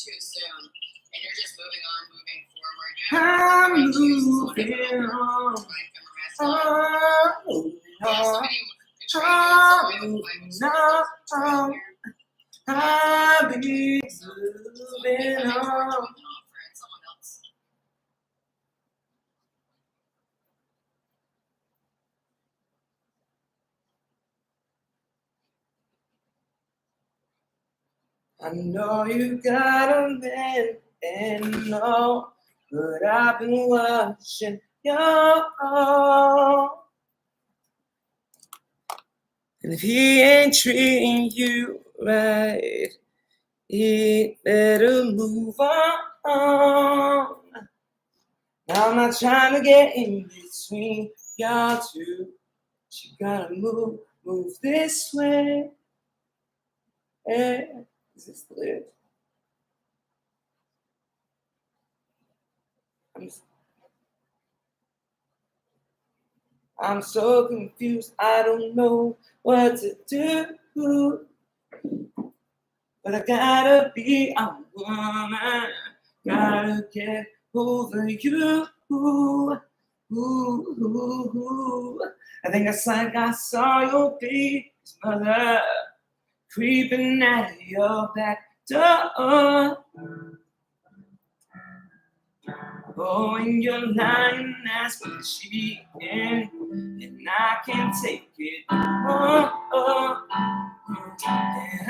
too soon, and you're just moving on, moving forward. I'm moving on. I'll be moving on. I know you got a man and no, but I've been watching you. And if he ain't treating you right, he better move on. Now I'm not trying to get in between y'all two, but you gotta move this way. Hey, is this the lyrics? I'm so confused, I don't know what to do. But I gotta be a woman, gotta get over you. I think it's like I saw your baby's mother creeping at your back door. Oh, and you're lying, that's been cheating, and I can't take it. And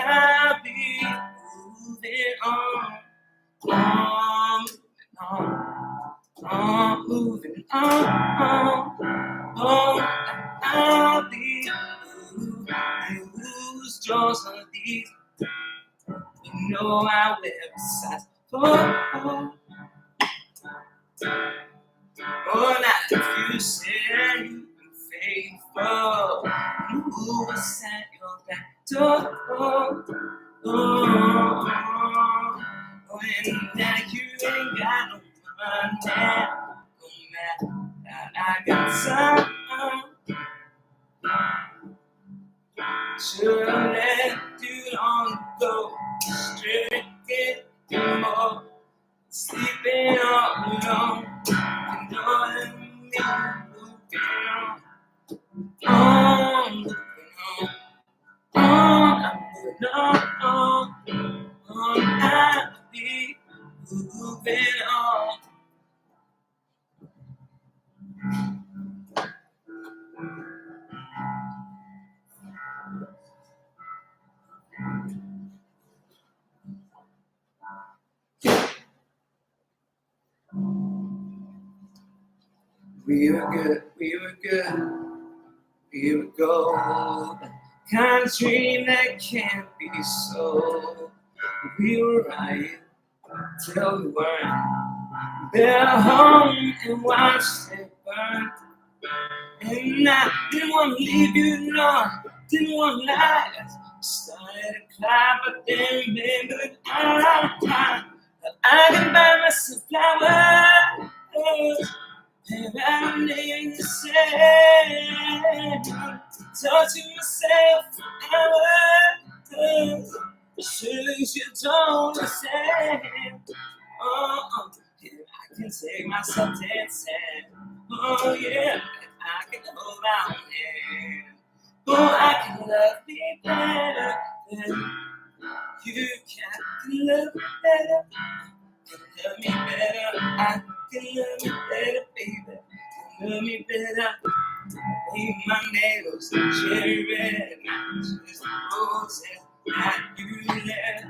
I'll be moving on, moving on. I'll be moving. Whose jaws are these? You know I wear a size 4. Oh, now if you said you've been faithful, who was at your back door? And now you ain't got no money, no matter I got some. Should have let you on go, straight get more, sleeping all alone. You know that me moving on, I'm moving on, I'll be moving on. We were good, we were gold. Kind of dream that can't be sold. We were right till we weren't. They're home and watched it burn. And I didn't want to leave you, no, didn't want to lie. Started to cry, but then remembered I can buy myself flowers. And I'm in the sand, touching myself for hours. Shoes you don't understand. Oh, yeah, I can take myself dancing. Oh, yeah, I can hold my own hand. Oh, I can love me better than you can. Love me better. Love me better. I can love me better, baby. Love me better. Leave my nails cherry red. Just roses that you left.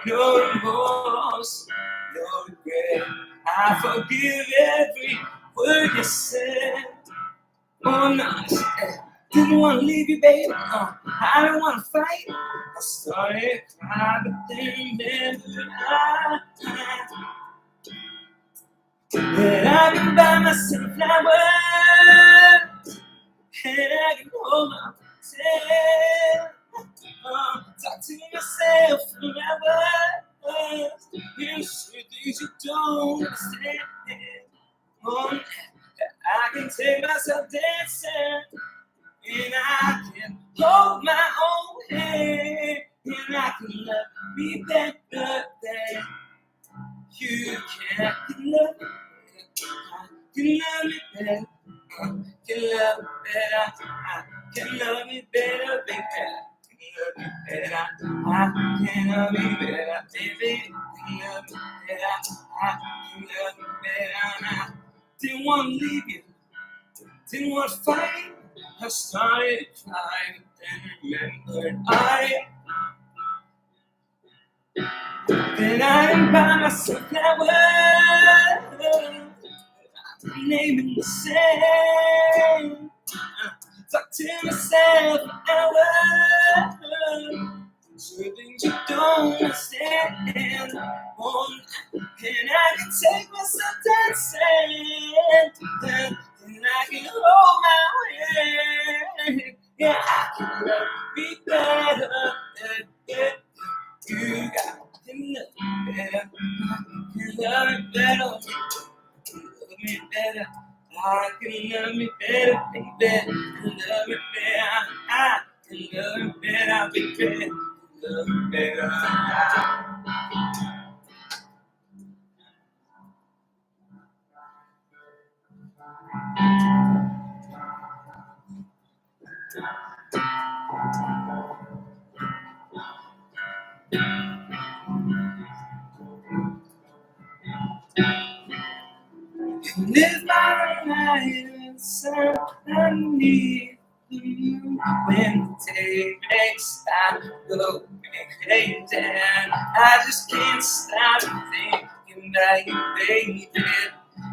No remorse, no regret. I forgive every word you said. Oh no, didn't want to leave you, baby. I don't want to fight. I started crying, but then remembered that I can buy myself flowers, and I can hold myself. Talk to myself for hours. You say things you don't understand. Oh, I can take myself dancing, and I can hold my own hand, and I can love me better than can love me better. I can love me better. I can love me better, baby. I can love me better, baby. I can love me better. I can love me better. I didn't want to leave you. Didn't want to fight. I started crying, then remembered then I didn't buy myself that word. I'm naming the same. Talk to myself an hour. Sure things you don't understand. Oh, and I can take myself dancing. Then I can hold my hand. Yeah, I can love me better. Yeah, you got to love me better. You love me better. Love me better. I can love me better, baby. Love me better. I can love me better, baby. Love me better. Live my life inside. I need you. When the day breaks, I go crazy. I just can't stop thinking about you, baby.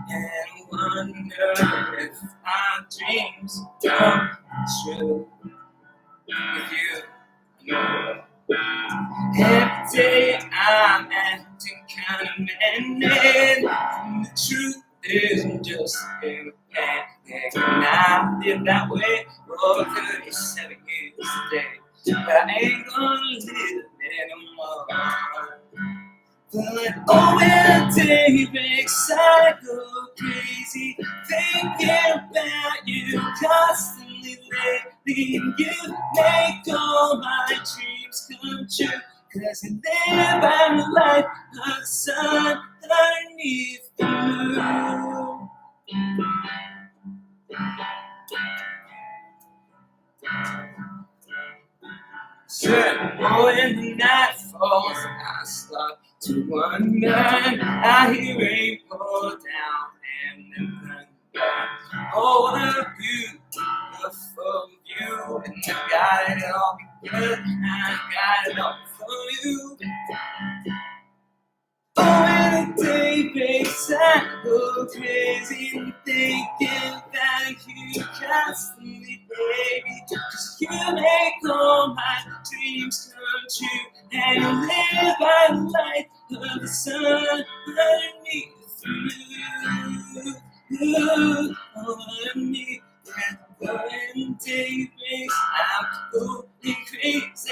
And wonder if my dreams come true with you. Every day I'm acting kind of manic, and the truth isn't just in a panic. And I live that way for 37 years today, but I ain't gonna live anymore. But oh, when the day breaks, I go crazy, thinking about you constantly lately. And you make all my dreams come true, 'cause you live by the light of the sun underneath the moon. Sure, oh, when the night falls, I start to wonder. I hear rain pour down and then thunder. Oh, what a beautiful view, and I got it all good. I got it all for you. Oh, when the day breaks, I go crazy and thinking about you constantly, baby. 'Cause you make all my dreams come true, and you live by the light of the sun underneath you. Underneath. And when the day breaks, I'm going crazy,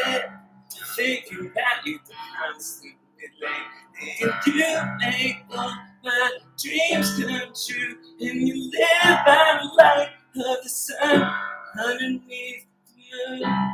thinking about you constantly. And you make all my dreams come true, and you live by the light of the sun underneath the moon.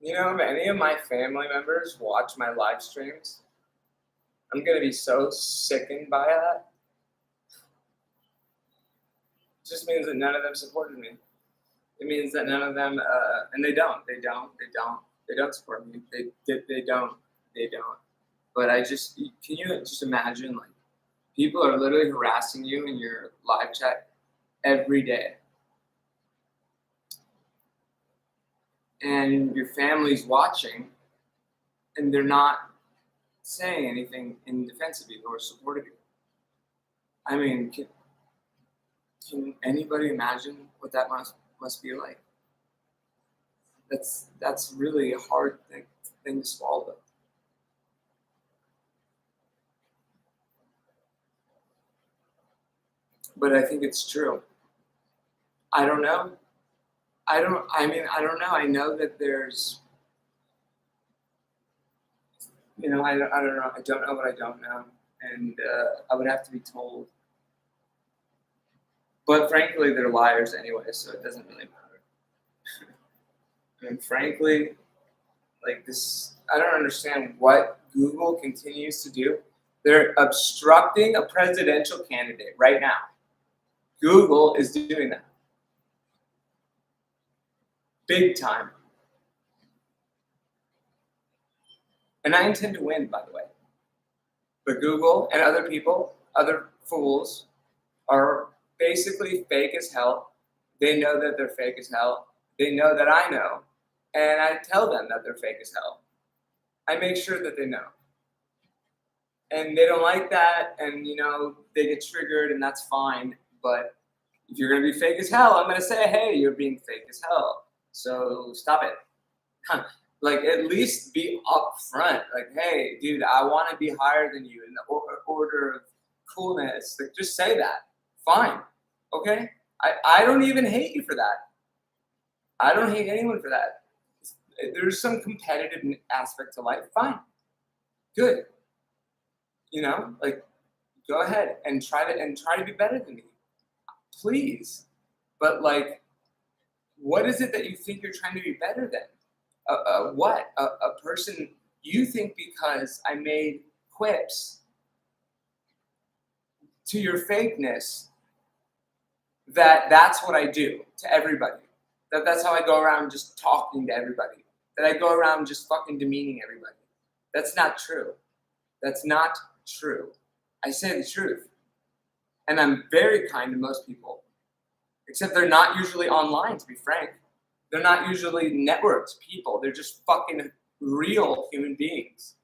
You know, if any of my family members watch my live streams, I'm gonna be so sickened by that. It just means that none of them supported me. It means that none of them, and they don't support me. They don't. But can you just imagine, like, people are literally harassing you in your live chat every day, and your family's watching, and they're not saying anything in defense of you or support of you. I mean, can anybody imagine what that must be like? That's really a hard thing to swallow. But I think it's true. I don't know. I don't know. I know that there's, I don't know. I don't know what I don't know. And I would have to be told. But frankly, they're liars anyway, so it doesn't really matter. And frankly, like this, I don't understand what Google continues to do. They're obstructing a presidential candidate right now. Google is doing that. Big time. And I intend to win, by the way. But Google and other people, other fools, are basically fake as hell. They know that they're fake as hell. They know that I know. And I tell them that they're fake as hell. I make sure that they know. And they don't like that, and they get triggered, and that's fine. But if you're gonna be fake as hell, I'm gonna say, hey, you're being fake as hell. So stop it. Like, at least be upfront. Like, hey, dude, I want to be higher than you in the order of coolness. Like, just say that. Fine. Okay? I don't even hate you for that. I don't hate anyone for that. There's some competitive aspect to life. Fine. Good. Like, go ahead and try to be better than me. Please. But, like, what is it that you think you're trying to be better than? What? A person you think because I made quips to your fakeness that's what I do to everybody. That's how I go around just talking to everybody. That I go around just fucking demeaning everybody. That's not true. That's not true. I say the truth. And I'm very kind to most people. Except they're not usually online, to be frank. They're not usually networked people. They're just fucking real human beings.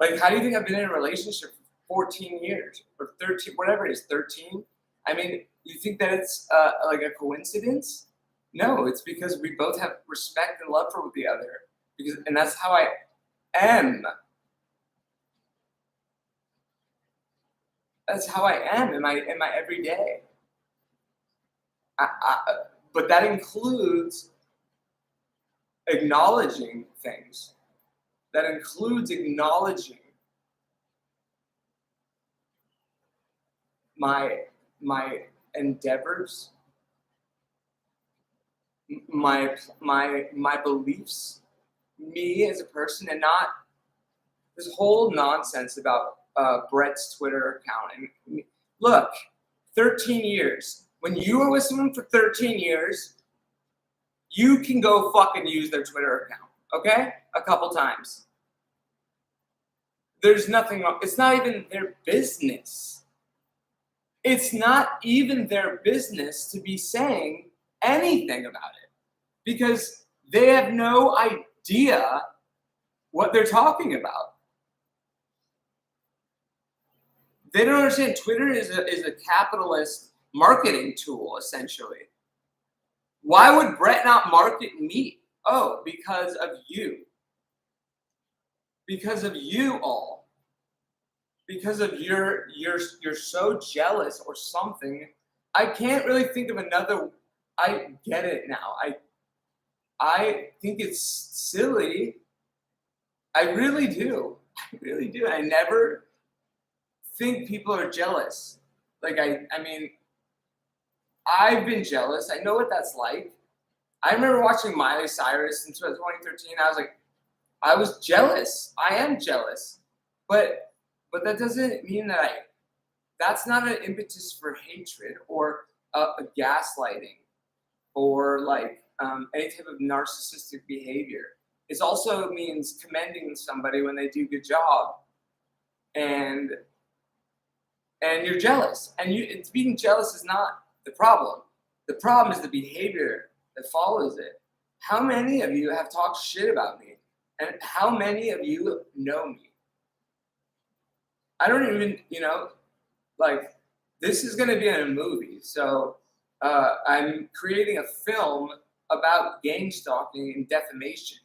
Like, how do you think I've been in a relationship for 14 years? Or 13, whatever it is, 13? I mean, you think that it's like a coincidence? No, it's because we both have respect and love for the other. And that's how I am. That's how I am in my everyday. But that includes acknowledging things. That includes acknowledging my endeavors, my beliefs, me as a person, and not this whole nonsense about Brett's Twitter account. And look, 13 years. When you were with someone for 13 years, you can go fucking use their Twitter account, okay? A couple times. There's nothing wrong. It's not even their business. It's not even their business to be saying anything about it because they have no idea what they're talking about. They don't understand. Twitter is a capitalist marketing tool, essentially. Why would Brett not market me? Oh, because of you. Because of you all. Because of you're so jealous or something. I can't really think of another. I get it now. I think it's silly. I really do. I really do. I never think people are jealous. Like, I mean, I've been jealous. I know what that's like. I remember watching Miley Cyrus in 2013. I was jealous. I am jealous, but that doesn't mean that that's not an impetus for hatred or a gaslighting or like any type of narcissistic behavior. It also means commending somebody when they do a good job, and you're jealous. And being jealous is not the problem. The problem is the behavior that follows it. How many of you have talked shit about me? And how many of you know me? I don't even, like, this is going to be in a movie. So I'm creating a film about gang stalking and defamation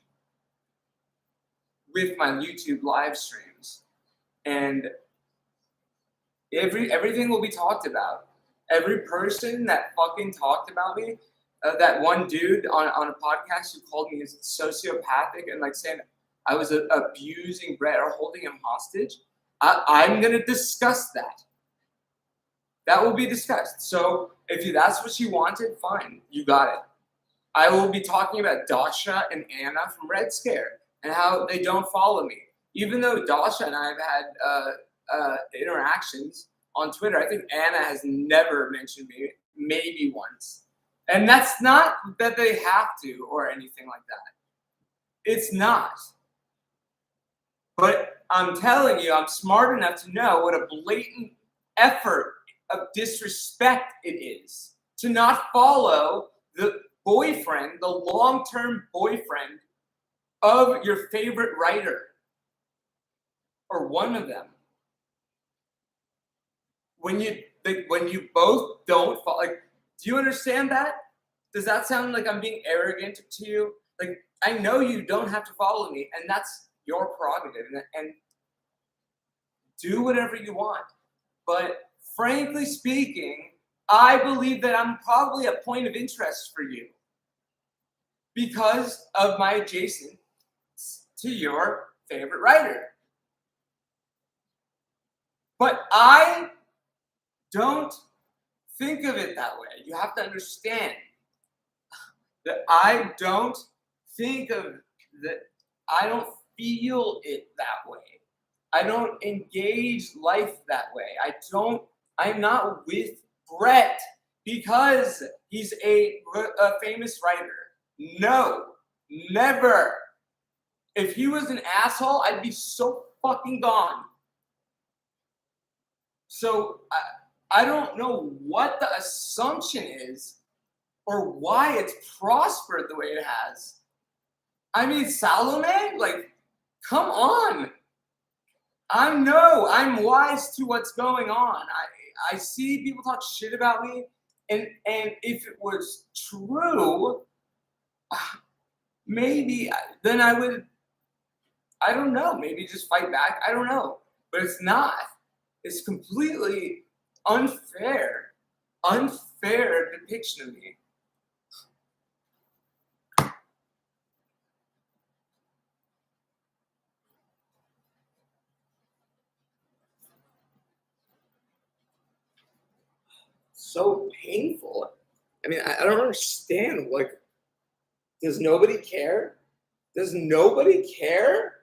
with my YouTube live streams. And everything will be talked about. Every person that fucking talked about me, that one dude on a podcast who called me sociopathic and like saying I was abusing Brett or holding him hostage, I'm gonna discuss that. That will be discussed. So if that's what you wanted, fine, you got it. I will be talking about Dasha and Anna from Red Scare and how they don't follow me. Even though Dasha and I have had interactions on Twitter, I think Anna has never mentioned me, maybe once. And that's not that they have to or anything like that. It's not. But I'm telling you, I'm smart enough to know what a blatant effort of disrespect it is to not follow the boyfriend, the long-term boyfriend of your favorite writer, or one of them. When you both don't follow, like, do you understand that? Does that sound like I'm being arrogant to you? Like, I know you don't have to follow me, and that's your prerogative, and do whatever you want. But frankly speaking, I believe that I'm probably a point of interest for you because of my adjacent to your favorite writer. But I don't think of it that way. You have to understand that I don't think of that. I don't feel it that way. I don't engage life that way. I'm not with Brett because he's a famous writer. No, never. If he was an asshole, I'd be so fucking gone. So I don't know what the assumption is or why it's prospered the way it has. I mean, Salome, like, come on. I'm wise to what's going on. I see people talk shit about me, and if it was true, maybe then I would, I don't know, maybe just fight back. I don't know. But it's not. It's completely unfair depiction of me. So painful. I mean, I don't understand. Like, does nobody care? Does nobody care?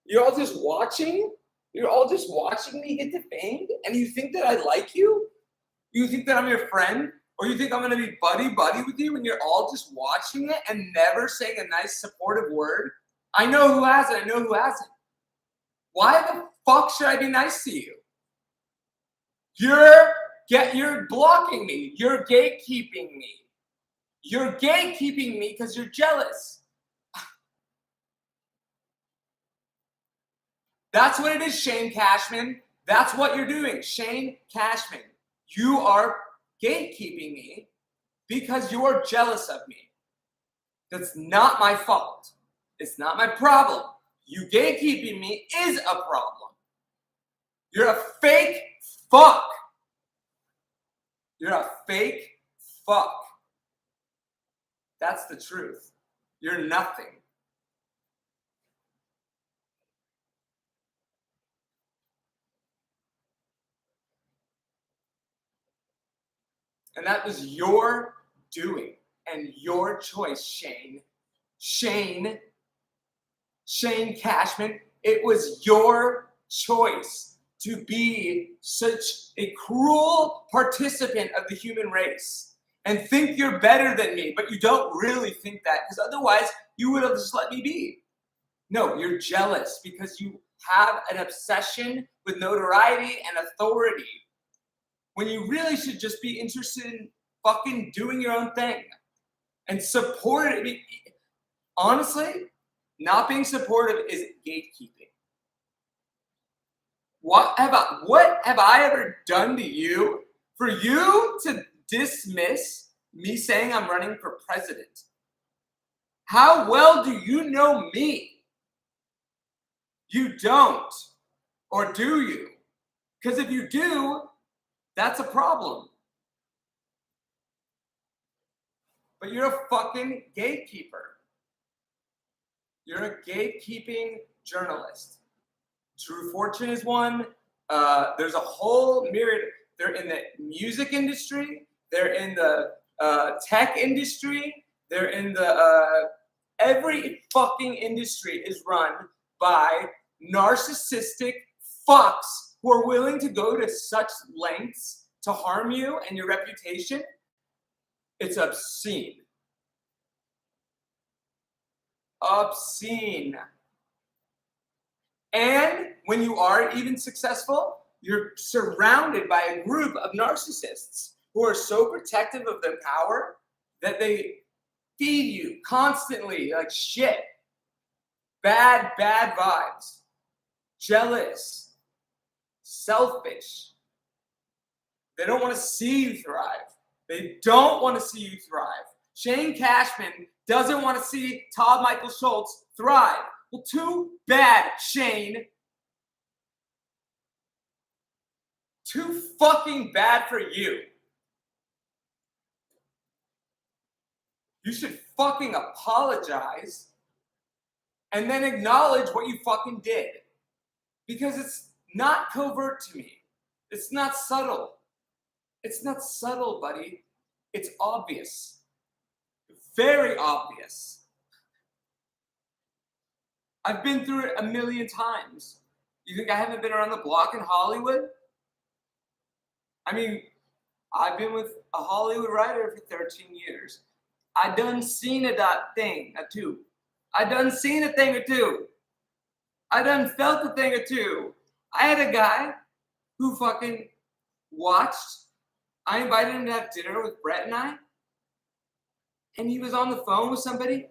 You're all just watching? You're all just watching me get defamed? And you think that I like you? You think that I'm your friend? Or you think I'm going to be buddy with you when you're all just watching it and never saying a nice supportive word? I know who has it. I know who hasn't. Why the fuck should I be nice to you? You're blocking me. You're gatekeeping me. You're gatekeeping me because you're jealous. That's what it is, Shane Cashman. That's what you're doing, Shane Cashman. You are gatekeeping me because you are jealous of me. That's not my fault. It's not my problem. You gatekeeping me is a problem. You're a fake fuck. You're a fake fuck. That's the truth. You're nothing. And that was your doing. And your choice, Shane Cashman, it was your choice to be such a cruel participant of the human race and think you're better than me, but you don't really think that, because otherwise you would have just let me be. No, you're jealous because you have an obsession with notoriety and authority when you really should just be interested in fucking doing your own thing and support it. I mean, honestly, not being supportive is gatekeeping. What have I ever done to you for you to dismiss me saying I'm running for president? How well do you know me? You don't. Or do you? Because if you do, that's a problem. But you're a fucking gatekeeper. You're a gatekeeping journalist. True Fortune is one. There's a whole myriad. They're in the music industry. They're in the tech industry. They're in the every fucking industry is run by narcissistic fucks who are willing to go to such lengths to harm you and your reputation. It's obscene. Obscene. And when you are even successful, you're surrounded by a group of narcissists who are so protective of their power that they feed you constantly like shit. Bad vibes. Jealous. Selfish. They don't want to see you thrive. They don't want to see you thrive. Shane Cashman doesn't want to see Todd Michael Schultz thrive. Well, too bad, Shane. Too fucking bad for you. You should fucking apologize and then acknowledge what you fucking did. Because it's not covert to me. It's not subtle. It's not subtle, buddy. It's obvious. Very obvious. I've been through it a million times. You think I haven't been around the block in Hollywood? I mean, I've been with a Hollywood writer for 13 years. I done seen a thing or two. I done seen a thing or two. I done felt a thing or two. I had a guy who fucking watched. I invited him to have dinner with Brett and I. And he was on the phone with somebody.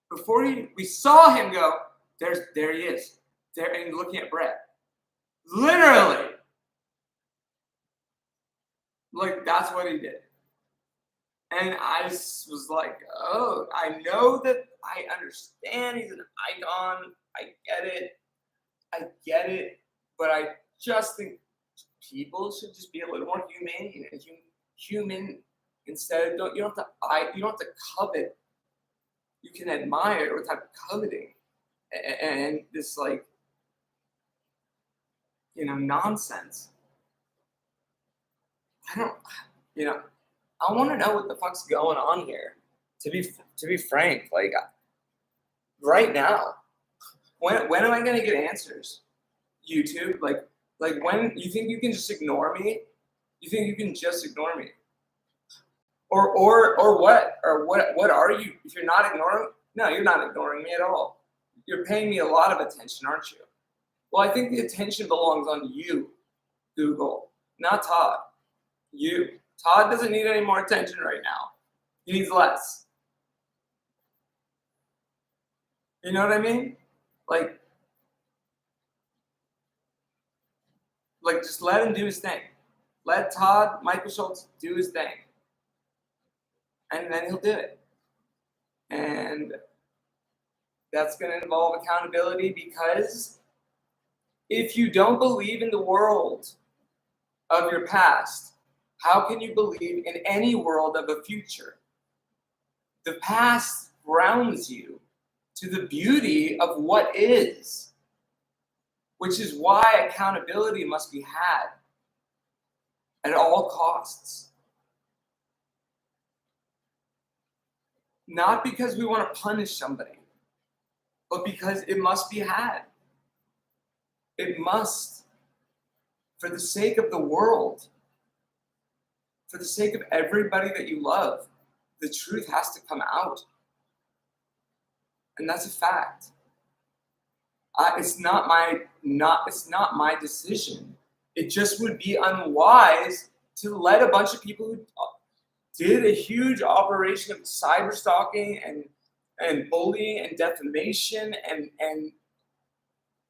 Before we saw him go, there he is. There, and looking at Brett. Literally. Like, that's what he did. And I just was like, oh, I know that I understand he's an icon. I get it. But I just think people should just be a little more humane and human instead of you don't have to covet. You can admire without coveting. And this like nonsense. I want to know what the fuck's going on here. To be frank, like right now, when am I gonna get answers? YouTube, like when you think you can just ignore me? You think you can just ignore me? Or what? Or what are you? If you're not ignoring, no, you're not ignoring me at all. You're paying me a lot of attention, aren't you? Well, I think the attention belongs on you, Google, not Todd. You. Todd doesn't need any more attention right now. He needs less. You know what I mean? Like just let him do his thing. Let Todd Michael Schultz do his thing. And then he'll do it. And that's going to involve accountability, because if you don't believe in the world of your past, how can you believe in any world of a future? The past grounds you to the beauty of what is, which is why accountability must be had at all costs. Not because we want to punish somebody, but because it must be had. It must. For the sake of the world, for the sake of everybody that you love, the truth has to come out. And that's a fact. It's not my decision. It just would be unwise to let a bunch of people who did a huge operation of cyber stalking and bullying and defamation and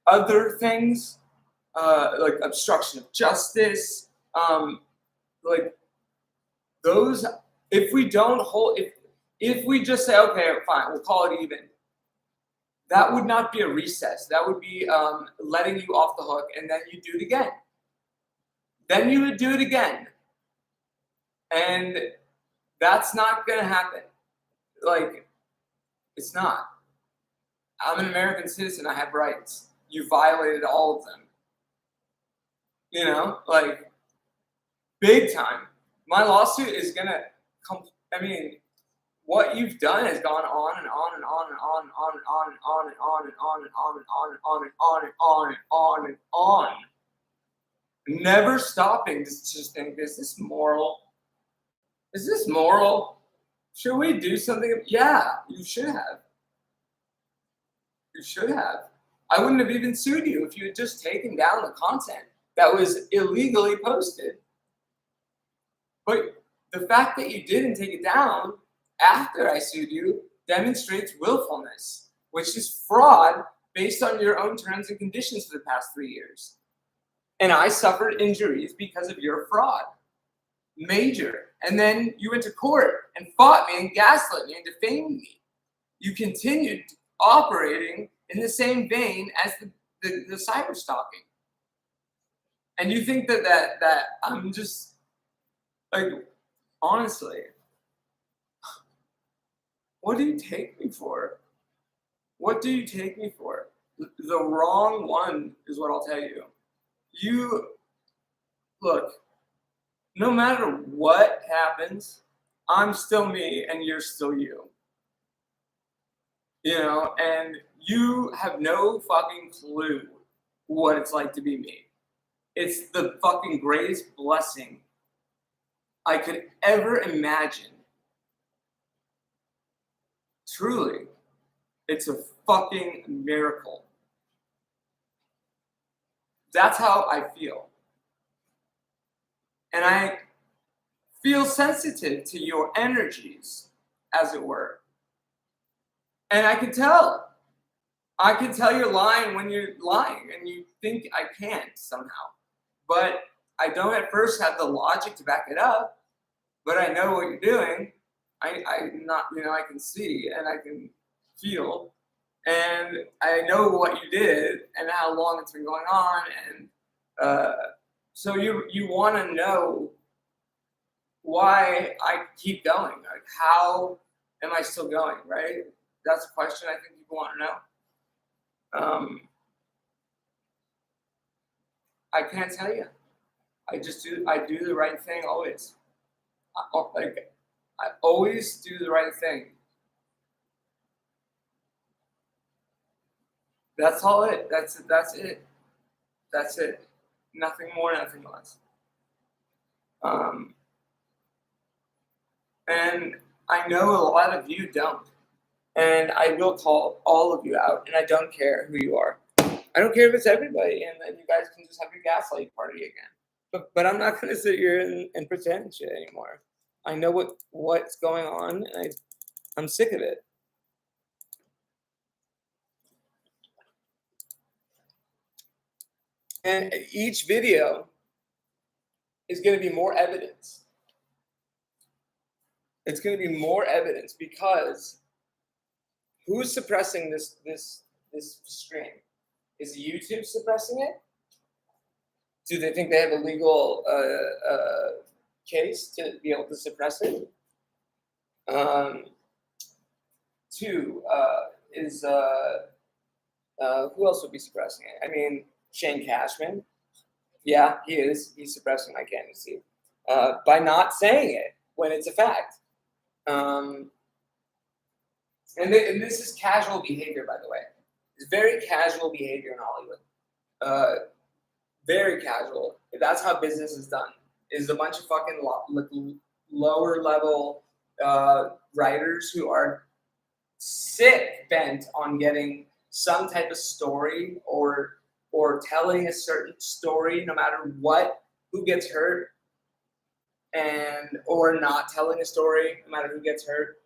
other things, like obstruction of justice, like those. If we don't hold, if we just say, okay, fine, we'll call it even, that would not be a recess. That would be letting you off the hook, and then you do it again. Then you would do it again. And that's not going to happen. Like, it's not. I'm an American citizen. I have rights. You violated all of them. You know, like, big time. My lawsuit is going to come. I mean, what you've done has gone on and on and on and on and on and on and on and on and on and on and on and on and on and on and on and on. Never stopping to just think, is this moral? Is this moral? Should we do something? Yeah, you should have. You should have. I wouldn't have even sued you if you had just taken down the content that was illegally posted. But the fact that you didn't take it down after I sued you demonstrates willfulness, which is fraud based on your own terms and conditions for the past 3 years. And I suffered injuries because of your fraud. Major. And then you went to court and fought me and gaslit me and defamed me. You continued operating in the same vein as the cyber stalking. And you think that I'm just, like, honestly, what do you take me for? What do you take me for? The wrong one is what I'll tell you. You, look, no matter what happens, I'm still me and you're still you. You know, and you have no fucking clue what it's like to be me. It's the fucking greatest blessing I could ever imagine. Truly, it's a fucking miracle. That's how I feel. And I feel sensitive to your energies, as it were. And I can tell. I can tell you're lying when you're lying, and you think I can't somehow. But I don't at first have the logic to back it up, but I know what you're doing. I can see and I can feel, and I know what you did and how long it's been going on, and so you want to know why I keep going. Like, how am I still going? Right? That's a question I think people want to know. I can't tell you. I do the right thing always. I always do the right thing. That's all it. That's it. That's it. Nothing more, nothing less. And I know a lot of you don't. And I will call all of you out, and I don't care who you are. I don't care if it's everybody, and then you guys can just have your gaslight party again. But I'm not going to sit here and pretend shit anymore. I know what's going on, and I'm sick of it. And each video is going to be more evidence. It's going to be more evidence because who's suppressing this stream? Is YouTube suppressing it? Do they think they have a legal case to be able to suppress it? Two is who else would be suppressing it? I mean, Shane Cashman. Yeah, he is. He's suppressing my candidacy by not saying it when it's a fact. And this is casual behavior, by the way. It's very casual behavior in Hollywood. Very casual. That's how business is done. Is a bunch of fucking lower level writers who are sick bent on getting some type of story or telling a certain story, no matter what, who gets hurt, and or not telling a story, no matter who gets hurt.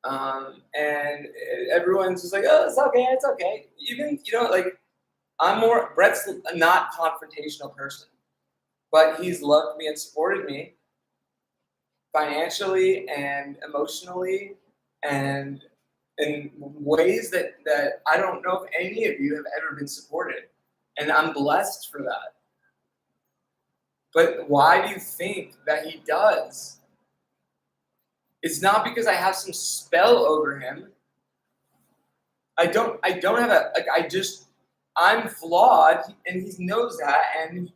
And everyone's just like, oh, it's okay, it's okay. Even like Brett's a not confrontational person, but he's loved me and supported me financially and emotionally and in ways that I don't know if any of you have ever been supported. And I'm blessed for that. But why do you think that he does? It's not because I have some spell over him. I don't have I'm flawed, and he knows that, and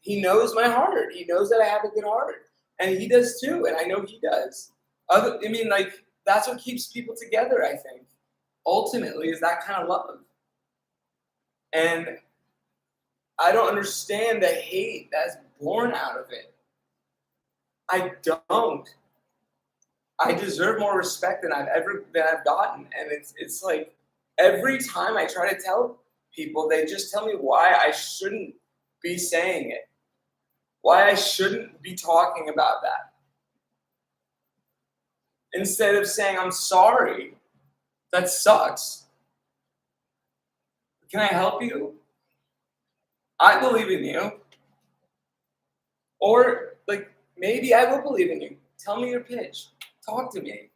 he knows my heart. He knows that I have a good heart, and he does too, and I know he does. That's what keeps people together, I think. Ultimately, is that kind of love. And I don't understand the hate that's born out of it. I don't. I deserve more respect than I've gotten, and it's like every time I try to tell people, they just tell me why I shouldn't be saying it, why I shouldn't be talking about that, instead of saying I'm sorry. That sucks. Can I help you? I believe in you, or like maybe I will believe in you. Tell me your pitch. Talk to me.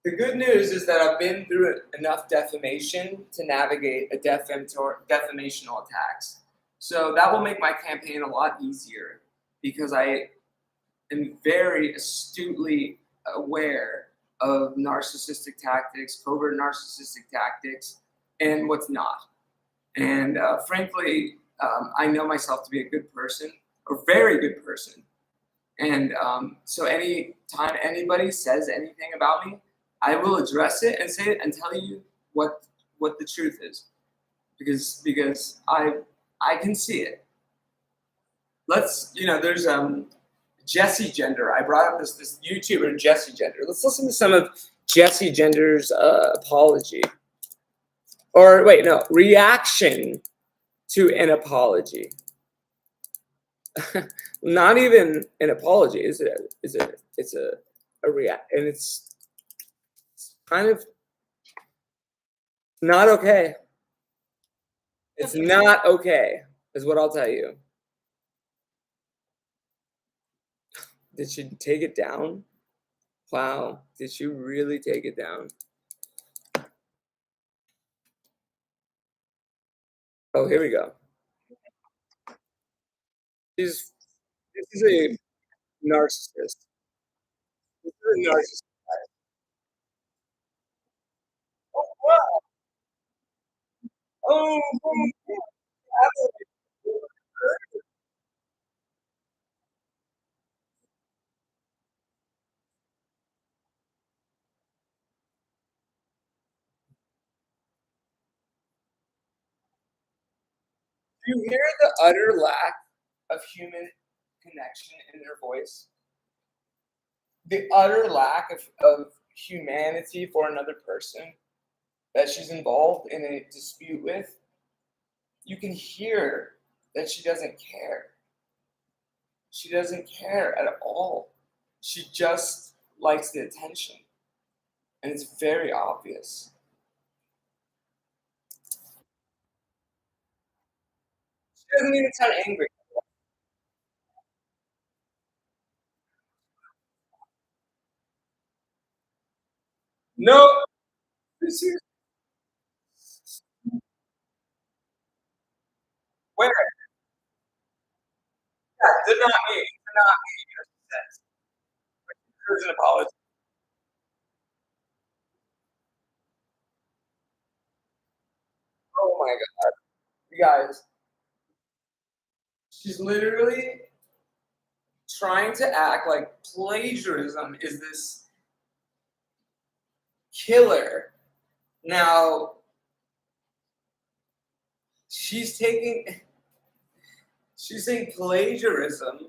The good news is that I've been through enough defamation to navigate a defamational attacks. So that will make my campaign a lot easier because I am very astutely aware of narcissistic tactics, covert narcissistic tactics, and what's not. And frankly, I know myself to be a good person, a very good person. And so any time anybody says anything about me, I will address it and say it and tell you what the truth is, because I can see it. There's Jesse Gender. I brought up this YouTuber Jesse Gender. Let's listen to some of Jesse Gender's apology, or wait, no, reaction to an apology. Not even an apology, is it? It's a react, and it's kind of not okay. It's not okay, is what I'll tell you. Did she take it down? Wow, did she really take it down? Oh, here we go. This is a narcissist. This is a narcissist. Oh, wow. Oh, do you hear the utter lack of human connection in their voice? The utter lack of humanity for another person that she's involved in a dispute with. You can hear that she doesn't care. She doesn't care at all. She just likes the attention. And it's very obvious. She doesn't even sound angry. No, where? They're not me. They're not me. There's an apology. Oh my god, you guys. She's literally trying to act like plagiarism is this killer. Now she's taking she's saying plagiarism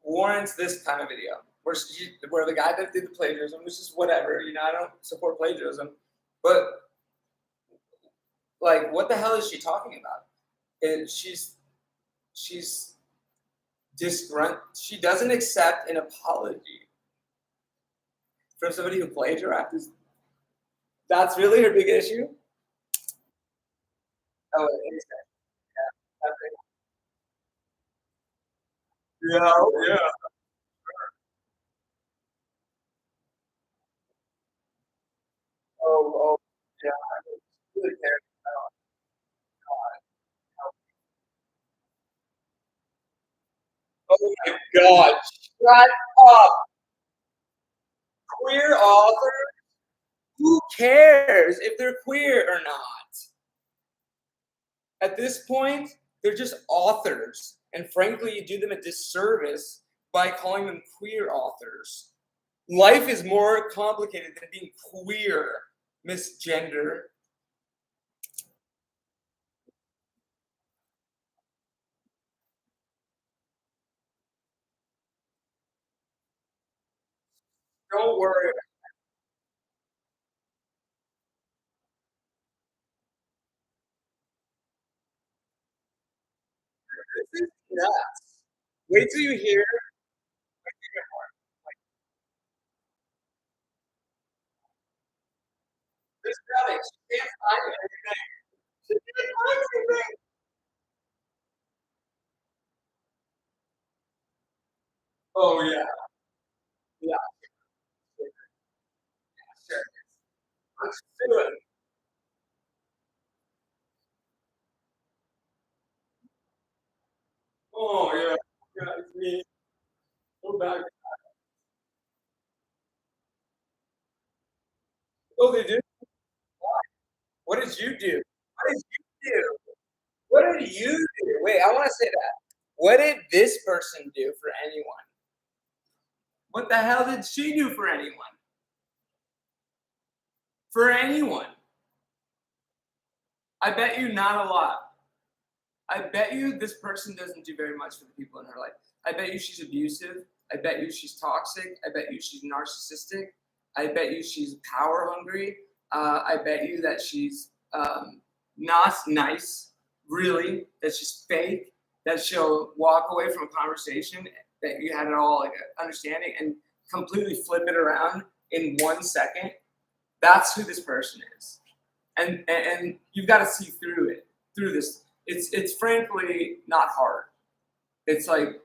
warrants this kind of video where the guy that did the plagiarism was just whatever, I don't support plagiarism, but like what the hell is she talking about? And she's disgruntled. She doesn't accept an apology from somebody who plagiarized. That's really her big issue. Oh, it is. Yeah, yeah. Oh, yeah. I really care. Oh my god! Shut up, queer author. Who cares if they're queer or not? At this point, they're just authors, and frankly, you do them a disservice by calling them queer authors. Life is more complicated than being queer, misgender. Don't worry. This is nuts. Wait till you hear this nothing. She can't find anything. She can't find anything. Oh yeah, yeah, sure. Let's do it. Oh yeah, yeah, it's me. Go back. Oh, they did. What did you do? What did you do? What did you do? Wait, I want to say that. What did this person do for anyone? What the hell did she do for anyone? For anyone? I bet you not a lot. I bet you this person doesn't do very much for the people in her life. I bet you she's abusive. I bet you she's toxic. I bet you she's narcissistic. I bet you she's power hungry. I bet you that she's not nice, really, that she's fake, that she'll walk away from a conversation that you had it all like understanding and completely flip it around in 1 second. That's who this person is. And you've got to see through it, through this. It's frankly not hard. It's like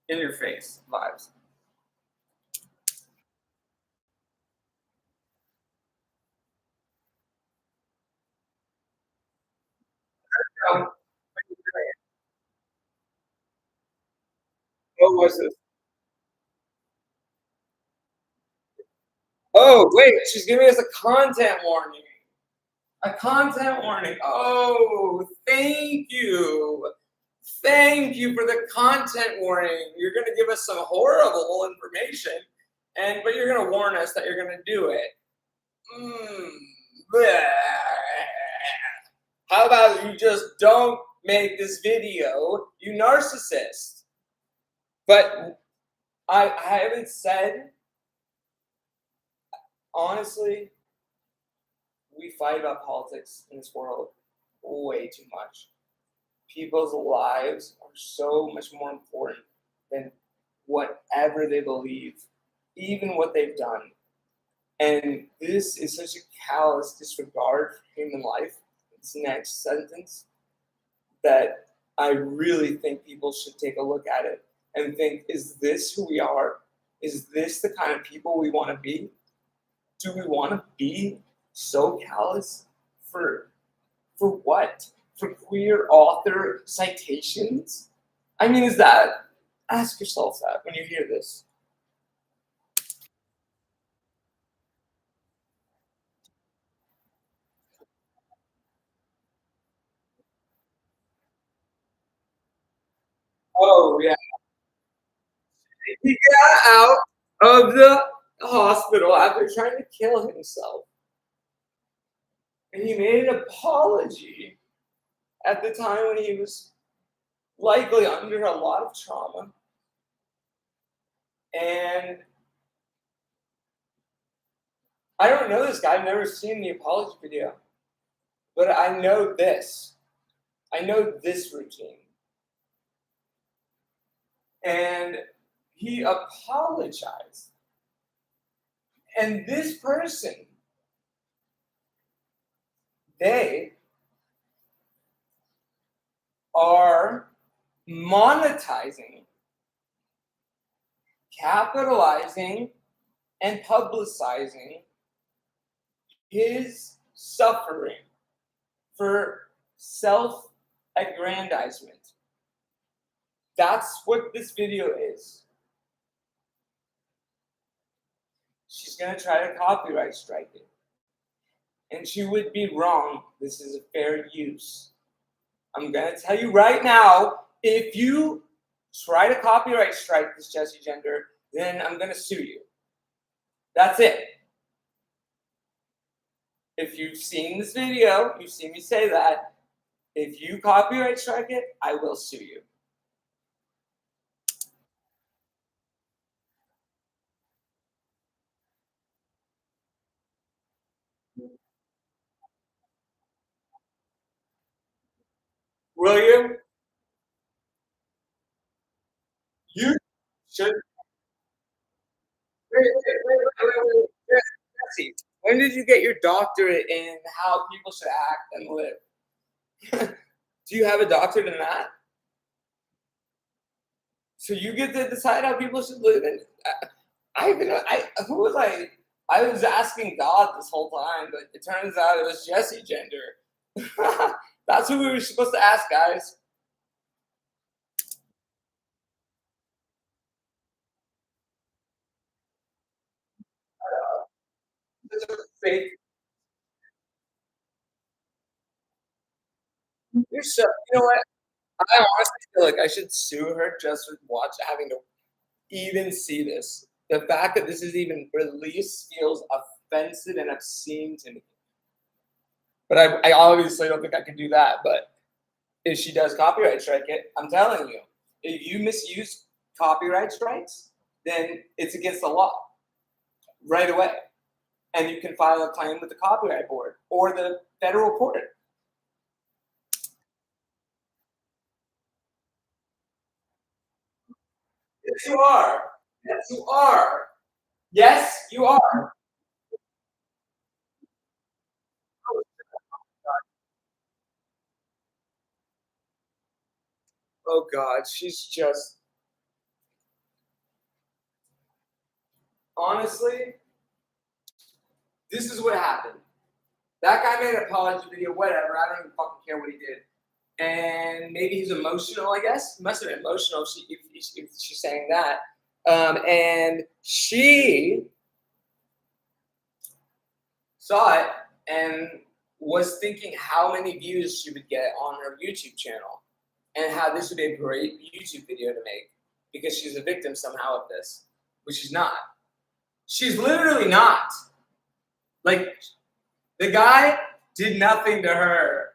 in your face vibes. Um, what was this? Oh wait, she's giving us a content warning. A content warning. Oh, thank you. Thank you for the content warning. You're going to give us some horrible information, but you're going to warn us that you're going to do it. Mm, bleh. How about you just don't make this video, you narcissist? But I haven't said, honestly, we fight about politics in this world way too much. People's lives are so much more important than whatever they believe, even what they've done. And this is such a callous disregard for human life, this next sentence, that I really think people should take a look at it and think, is this who we are? Is this the kind of people we want to be? Do we want to be so callous for what? from queer author citations? I mean, is that, ask yourself that when you hear this. Oh, yeah. He got out of the hospital after trying to kill himself. And he made an apology at the time when he was likely under a lot of trauma. And I don't know this guy. I've never seen the apology video. But I know this. I know this routine. And he apologized. And this person, they are monetizing, capitalizing, and publicizing his suffering for self-aggrandizement. That's what this video is. She's going to try to copyright strike it. And she would be wrong. This is a fair use. I'm going to tell you right now, if you try to copyright strike this Jessie Gender, then I'm going to sue you. That's it. If you've seen this video, you've seen me say that. If you copyright strike it, I will sue you. William, you should. Jesse, when did you get your doctorate in how people should act and live? Do you have a doctorate in that? So you get to decide how people should live. And who was I? I was asking God this whole time, but it turns out it was Jessie Gender. That's who we were supposed to ask, guys. Fake. You're so. You know what? I honestly feel like I should sue her just for having to even see this. The fact that this is even released feels offensive and obscene to me. But I obviously don't think I can do that. But if she does copyright strike it, I'm telling you, if you misuse copyright strikes, then it's against the law right away. And you can file a claim with the Copyright Board or the federal court. Yes, you are. Yes, you are. Yes, you are. Oh God, she's just honestly, this is what happened. That guy made an apology video, whatever. I don't even fucking care what he did. And maybe he's emotional, I guess. He must have been emotional if she's saying that. And she saw it and was thinking how many views she would get on her YouTube channel and how this would be a great YouTube video to make because she's a victim somehow of this, but she's not. She's literally not. Like, the guy did nothing to her.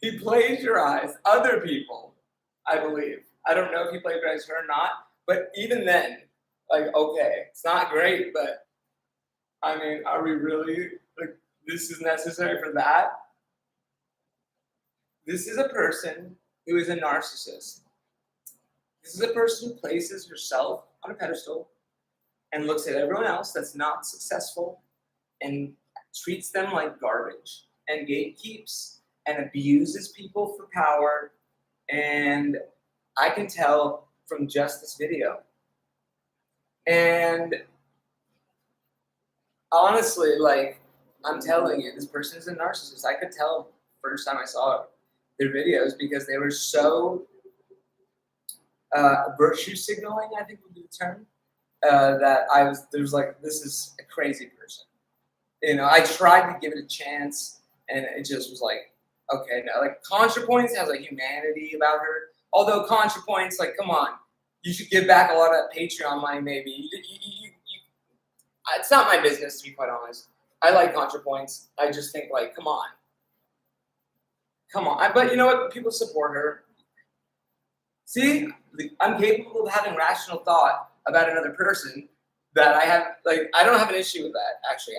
He plagiarized other people, I believe. I don't know if he plagiarized her or not, but even then, like, okay, it's not great, but I mean, are we really, like, this is necessary for that? This is a person who is a narcissist. This is a person who places herself on a pedestal and looks at everyone else that's not successful and treats them like garbage and gatekeeps and abuses people for power. And I can tell from just this video. And honestly, like, I'm telling you, this person is a narcissist. I could tell first time I saw their videos because they were so virtue signaling, I think would be the term. That there was like, this is a crazy person. You know, I tried to give it a chance, and it just was like, okay, no. Like, ContraPoints has a humanity about her. Although ContraPoints, like, come on, you should give back a lot of that Patreon money, maybe. It's not my business, to be quite honest. I like ContraPoints. I just think, like, come on. But you know what? People support her. See, I'm capable of having rational thought about another person that I don't have an issue with that, actually.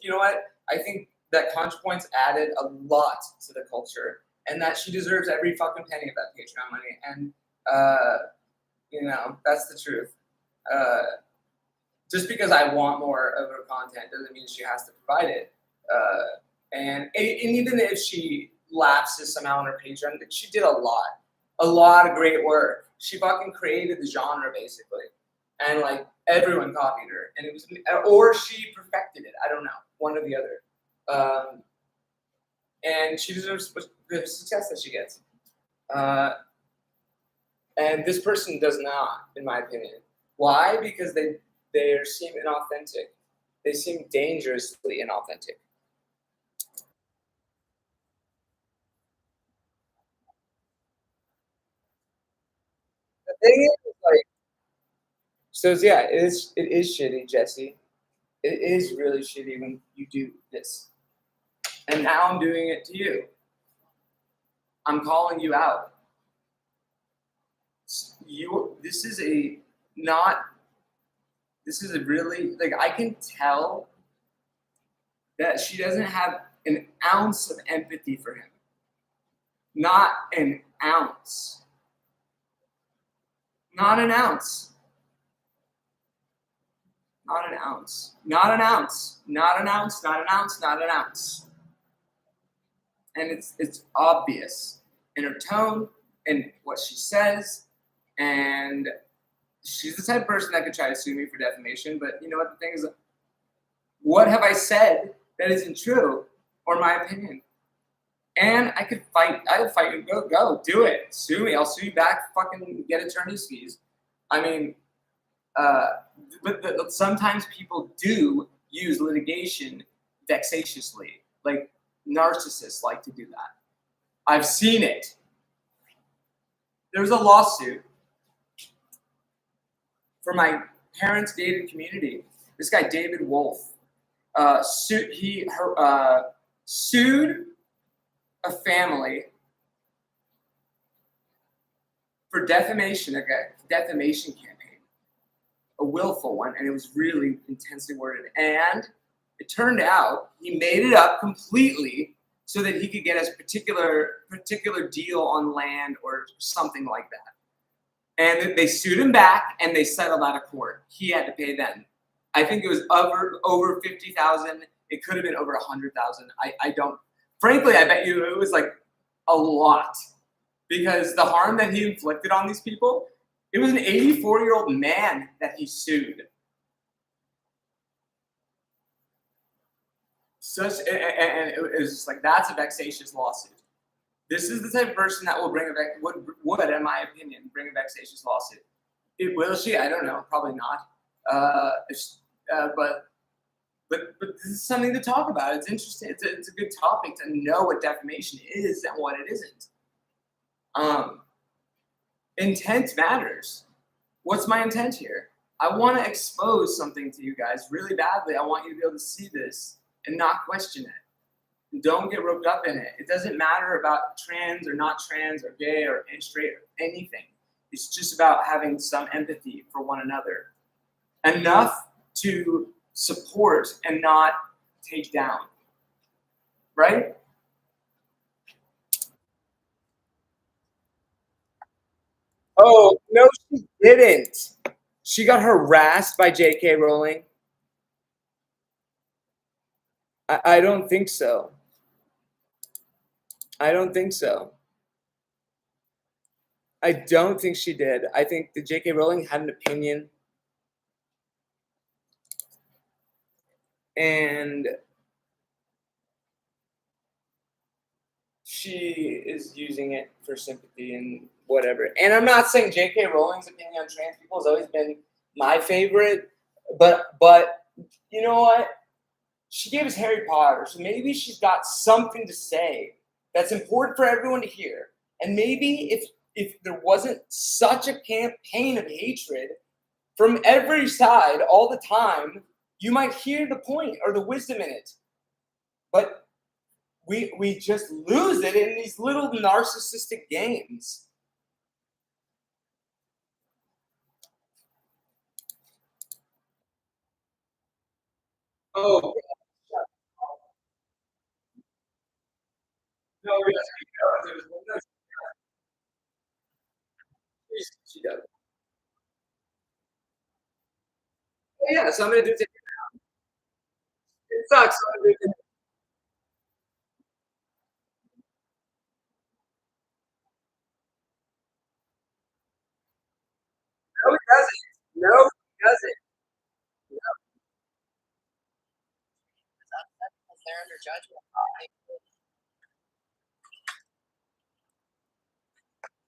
You know what? I think that ContraPoints added a lot to the culture, and that she deserves every fucking penny of that Patreon money. And, you know, that's the truth. Just because I want more of her content doesn't mean she has to provide it. And even if she lapses somehow on her Patreon, she did a lot of great work. She fucking created the genre, basically. And, like, everyone copied her. And it was, or she perfected it. I don't know. One or the other. And she deserves the success that she gets. And this person does not, in my opinion. Why? Because they seem inauthentic. They seem dangerously inauthentic. The thing is, like, so yeah, it is shitty, Jesse. It is really shitty when you do this. And now I'm doing it to you. I'm calling you out. This is a really, like, I can tell that she doesn't have an ounce of empathy for him. Not an ounce. Not an ounce. Not an ounce. Not an ounce. Not an ounce. Not an ounce. Not an ounce. And it's obvious in her tone and what she says. And she's the type of person that could try to sue me for defamation. But you know what the thing is? What have I said that isn't true or my opinion? And I could fight. I would fight you. Go. Do it. Sue me. I'll sue you back. Fucking get attorney's fees. I mean, but sometimes people do use litigation vexatiously. Like, narcissists like to do that. I've seen it. There was a lawsuit for my parents' gated community. This guy, David Wolf, sued a family for defamation, a defamation campaign, a willful one, and it was really intensely worded. And it turned out he made it up completely so that he could get a particular deal on land or something like that. And they sued him back, and they settled out of court. He had to pay them. I think it was over $50,000. It could have been over $100,000. I don't. Frankly, I bet you it was like a lot, because the harm that he inflicted on these people. It was an 84-year-old man that he sued. And it was just like, that's a vexatious lawsuit. This is the type of person that will would, in my opinion, bring a vexatious lawsuit. Will she? I don't know. Probably not. But this is something to talk about. It's interesting. It's a good topic to know what defamation is and what it isn't. Intent matters. What's my intent here? I want to expose something to you guys really badly. I want you to be able to see this and not question it. Don't get roped up in it. It doesn't matter about trans or not trans or gay or straight or anything. It's just about having some empathy for one another. Enough to support and not take down. Right? Oh, no, she didn't. She got harassed by J.K. Rowling. I don't think so. I don't think so. I don't think she did. I think the J.K. Rowling had an opinion. And she is using it for sympathy and whatever. And I'm not saying J.K. Rowling's opinion on trans people has always been my favorite, but you know what? She gave us Harry Potter, so maybe she's got something to say that's important for everyone to hear. And maybe if there wasn't such a campaign of hatred from every side all the time, you might hear the point or the wisdom in it. But we just lose it in these little narcissistic games. Oh, no, yes, she does. Oh, yeah, so I'm gonna do it. It sucks. So I'm gonna do it. No, he doesn't. No, he doesn't. Because they're under judgment.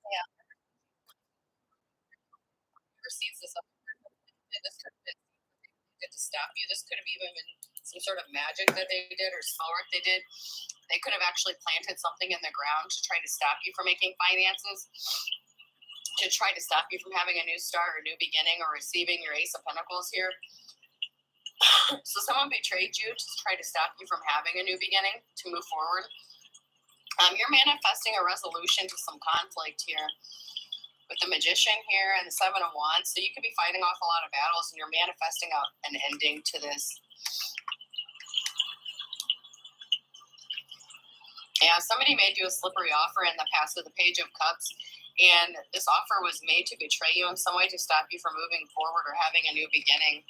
Yeah, receives this. This could have been good to stop you. This could have even been some sort of magic that they did or spell work they did. They could have actually planted something in the ground to try to stop you from making finances, to try to stop you from having a new start or new beginning or receiving your Ace of Pentacles here. So someone betrayed you to try to stop you from having a new beginning, to move forward. You're manifesting a resolution to some conflict here with the Magician here and the Seven of Wands. So you could be fighting off a lot of battles and you're manifesting an ending to this. Yeah, somebody made you a slippery offer in the past with the Page of Cups. And this offer was made to betray you in some way, to stop you from moving forward or having a new beginning.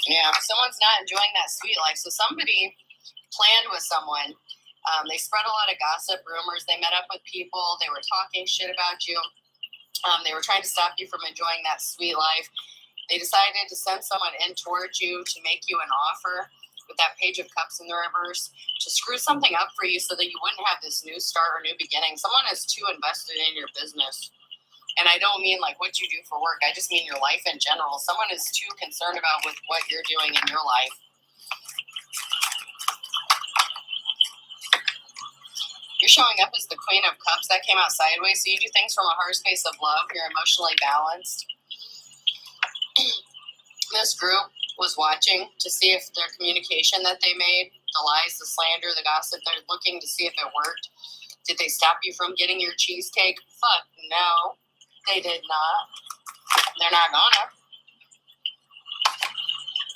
Yeah, someone's not enjoying that sweet life. So somebody planned with someone. They spread a lot of gossip, rumors. They met up with people. They were talking shit about you. They were trying to stop you from enjoying that sweet life. They decided to send someone in towards you to make you an offer with that Page of Cups in the reverse, to screw something up for you so that you wouldn't have this new start or new beginning. Someone is too invested in your business. And I don't mean like what you do for work. I just mean your life in general. Someone is too concerned about with what you're doing in your life. You're showing up as the Queen of Cups. That came out sideways. So you do things from a heart space of love. You're emotionally balanced. This group was watching to see if their communication that they made, the lies, the slander, the gossip, they're looking to see if it worked. Did they stop you from getting your cheesecake? Fuck no, they did not. They're not gonna.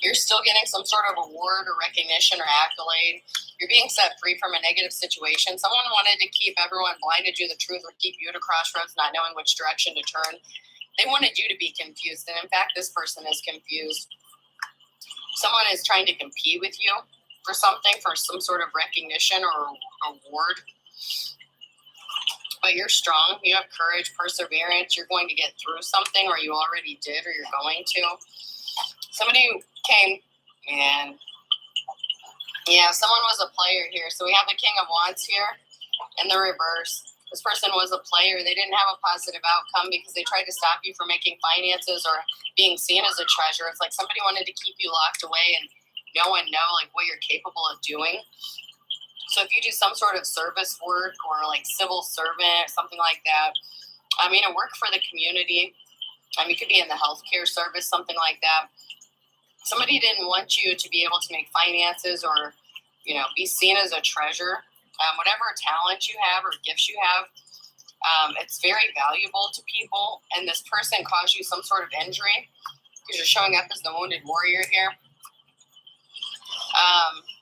You're still getting some sort of award or recognition or accolade. You're being set free from a negative situation. Someone wanted to keep everyone blinded you the truth or keep you at a crossroads not knowing which direction to turn. They wanted you to be confused. And in fact, this person is confused. Someone is trying to compete with you for something, for some sort of recognition or award. But you're strong. You have courage, perseverance. You're going to get through something, or you already did, or you're going to. Somebody came and, yeah, someone was a player here. So we have the King of Wands here in the reverse. This person was a player. They didn't have a positive outcome because they tried to stop you from making finances or being seen as a treasure. It's like somebody wanted to keep you locked away and no one know like what you're capable of doing. So if you do some sort of service work or like civil servant or something like that, I mean, a work for the community. You could be in the healthcare service, something like that. Somebody didn't want you to be able to make finances or, be seen as a treasure. Whatever talent you have or gifts you have, it's very valuable to people. And this person caused you some sort of injury because you're showing up as the wounded warrior here.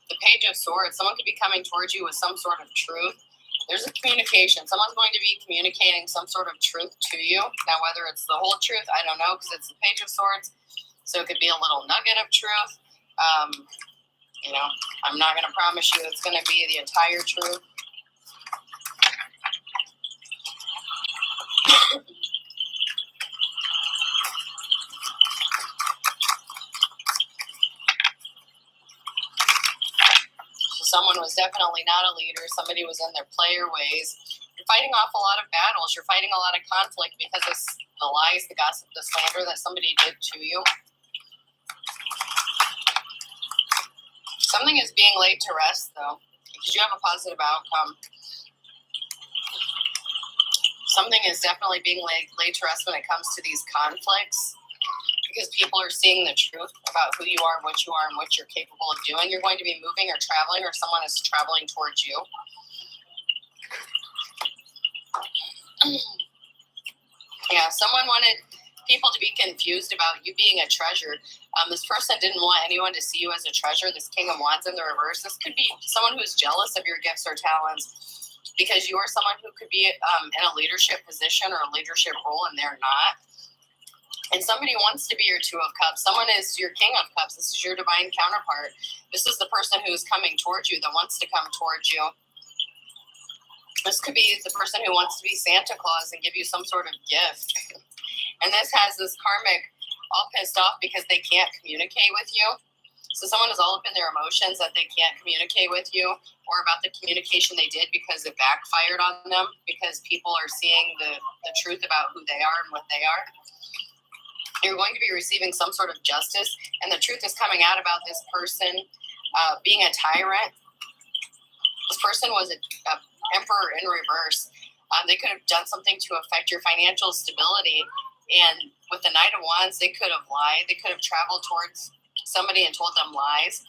The Page of Swords, someone could be coming towards you with some sort of truth. There's a communication. Someone's going to be communicating some sort of truth to you. Now, whether it's the whole truth, I don't know, because it's the Page of Swords. So it could be a little nugget of truth. I'm not going to promise you it's going to be the entire truth. Someone was definitely not a leader. Somebody was in their player ways. You're fighting off a lot of battles. You're fighting a lot of conflict because of the lies, the gossip, the slander that somebody did to you. Something is being laid to rest, though, because you have a positive outcome. Something is definitely being laid to rest when it comes to these conflicts, because people are seeing the truth about who you are, what you are, and what you're capable of doing. You're going to be moving or traveling, or someone is traveling towards you. Yeah, someone wanted people to be confused about you being a treasure. This person didn't want anyone to see you as a treasure. This King of Wands in the reverse. This could be someone who's jealous of your gifts or talents because you are someone who could be in a leadership position or a leadership role and they're not. And somebody wants to be your Two of Cups. Someone is your King of Cups. This is your divine counterpart. This is the person who is coming towards you, that wants to come towards you. This could be the person who wants to be Santa Claus and give you some sort of gift. And this has this karmic all pissed off because they can't communicate with you. So someone is all up in their emotions that they can't communicate with you, or about the communication they did because it backfired on them, because people are seeing the truth about who they are and what they are. You're going to be receiving some sort of justice, and the truth is coming out about this person being a tyrant. This person was an emperor in reverse. They could have done something to affect your financial stability, and with the Knight of Wands, they could have lied. They could have traveled towards somebody and told them lies.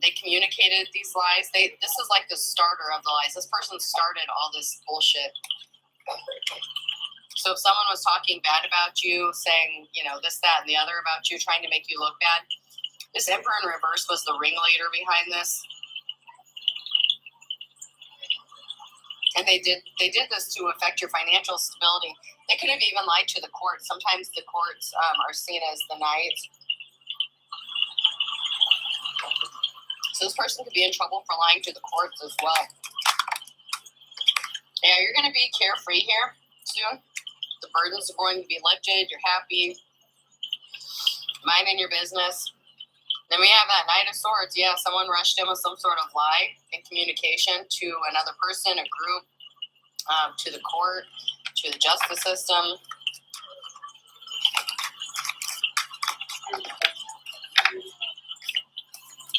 They communicated these lies. This is like the starter of the lies. This person started all this bullshit. So if someone was talking bad about you, saying, this, that, and the other about you, trying to make you look bad, this Emperor in reverse was the ringleader behind this. And they did this to affect your financial stability. They could have even lied to the court. Sometimes the courts are seen as the knights. So this person could be in trouble for lying to the courts as well. Yeah, you're going to be carefree here soon. The burdens are going to be lifted. You're happy. Minding your business. Then we have that Knight of Swords. Yeah, someone rushed in with some sort of lie in communication to another person, a group, to the court, to the justice system.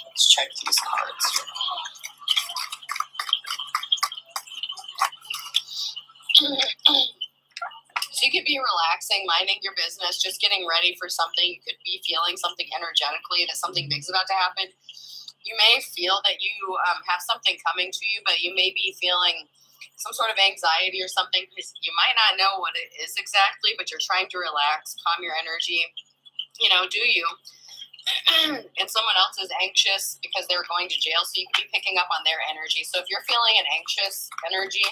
Let's check these cards here. So you could be relaxing, minding your business, just getting ready for something. You could be feeling something energetically that something big's about to happen. You may feel that you have something coming to you, but you may be feeling some sort of anxiety or something because you might not know what it is exactly, but you're trying to relax, calm your energy, do you. And someone else is anxious because they're going to jail, so you could be picking up on their energy. So if you're feeling an anxious energy,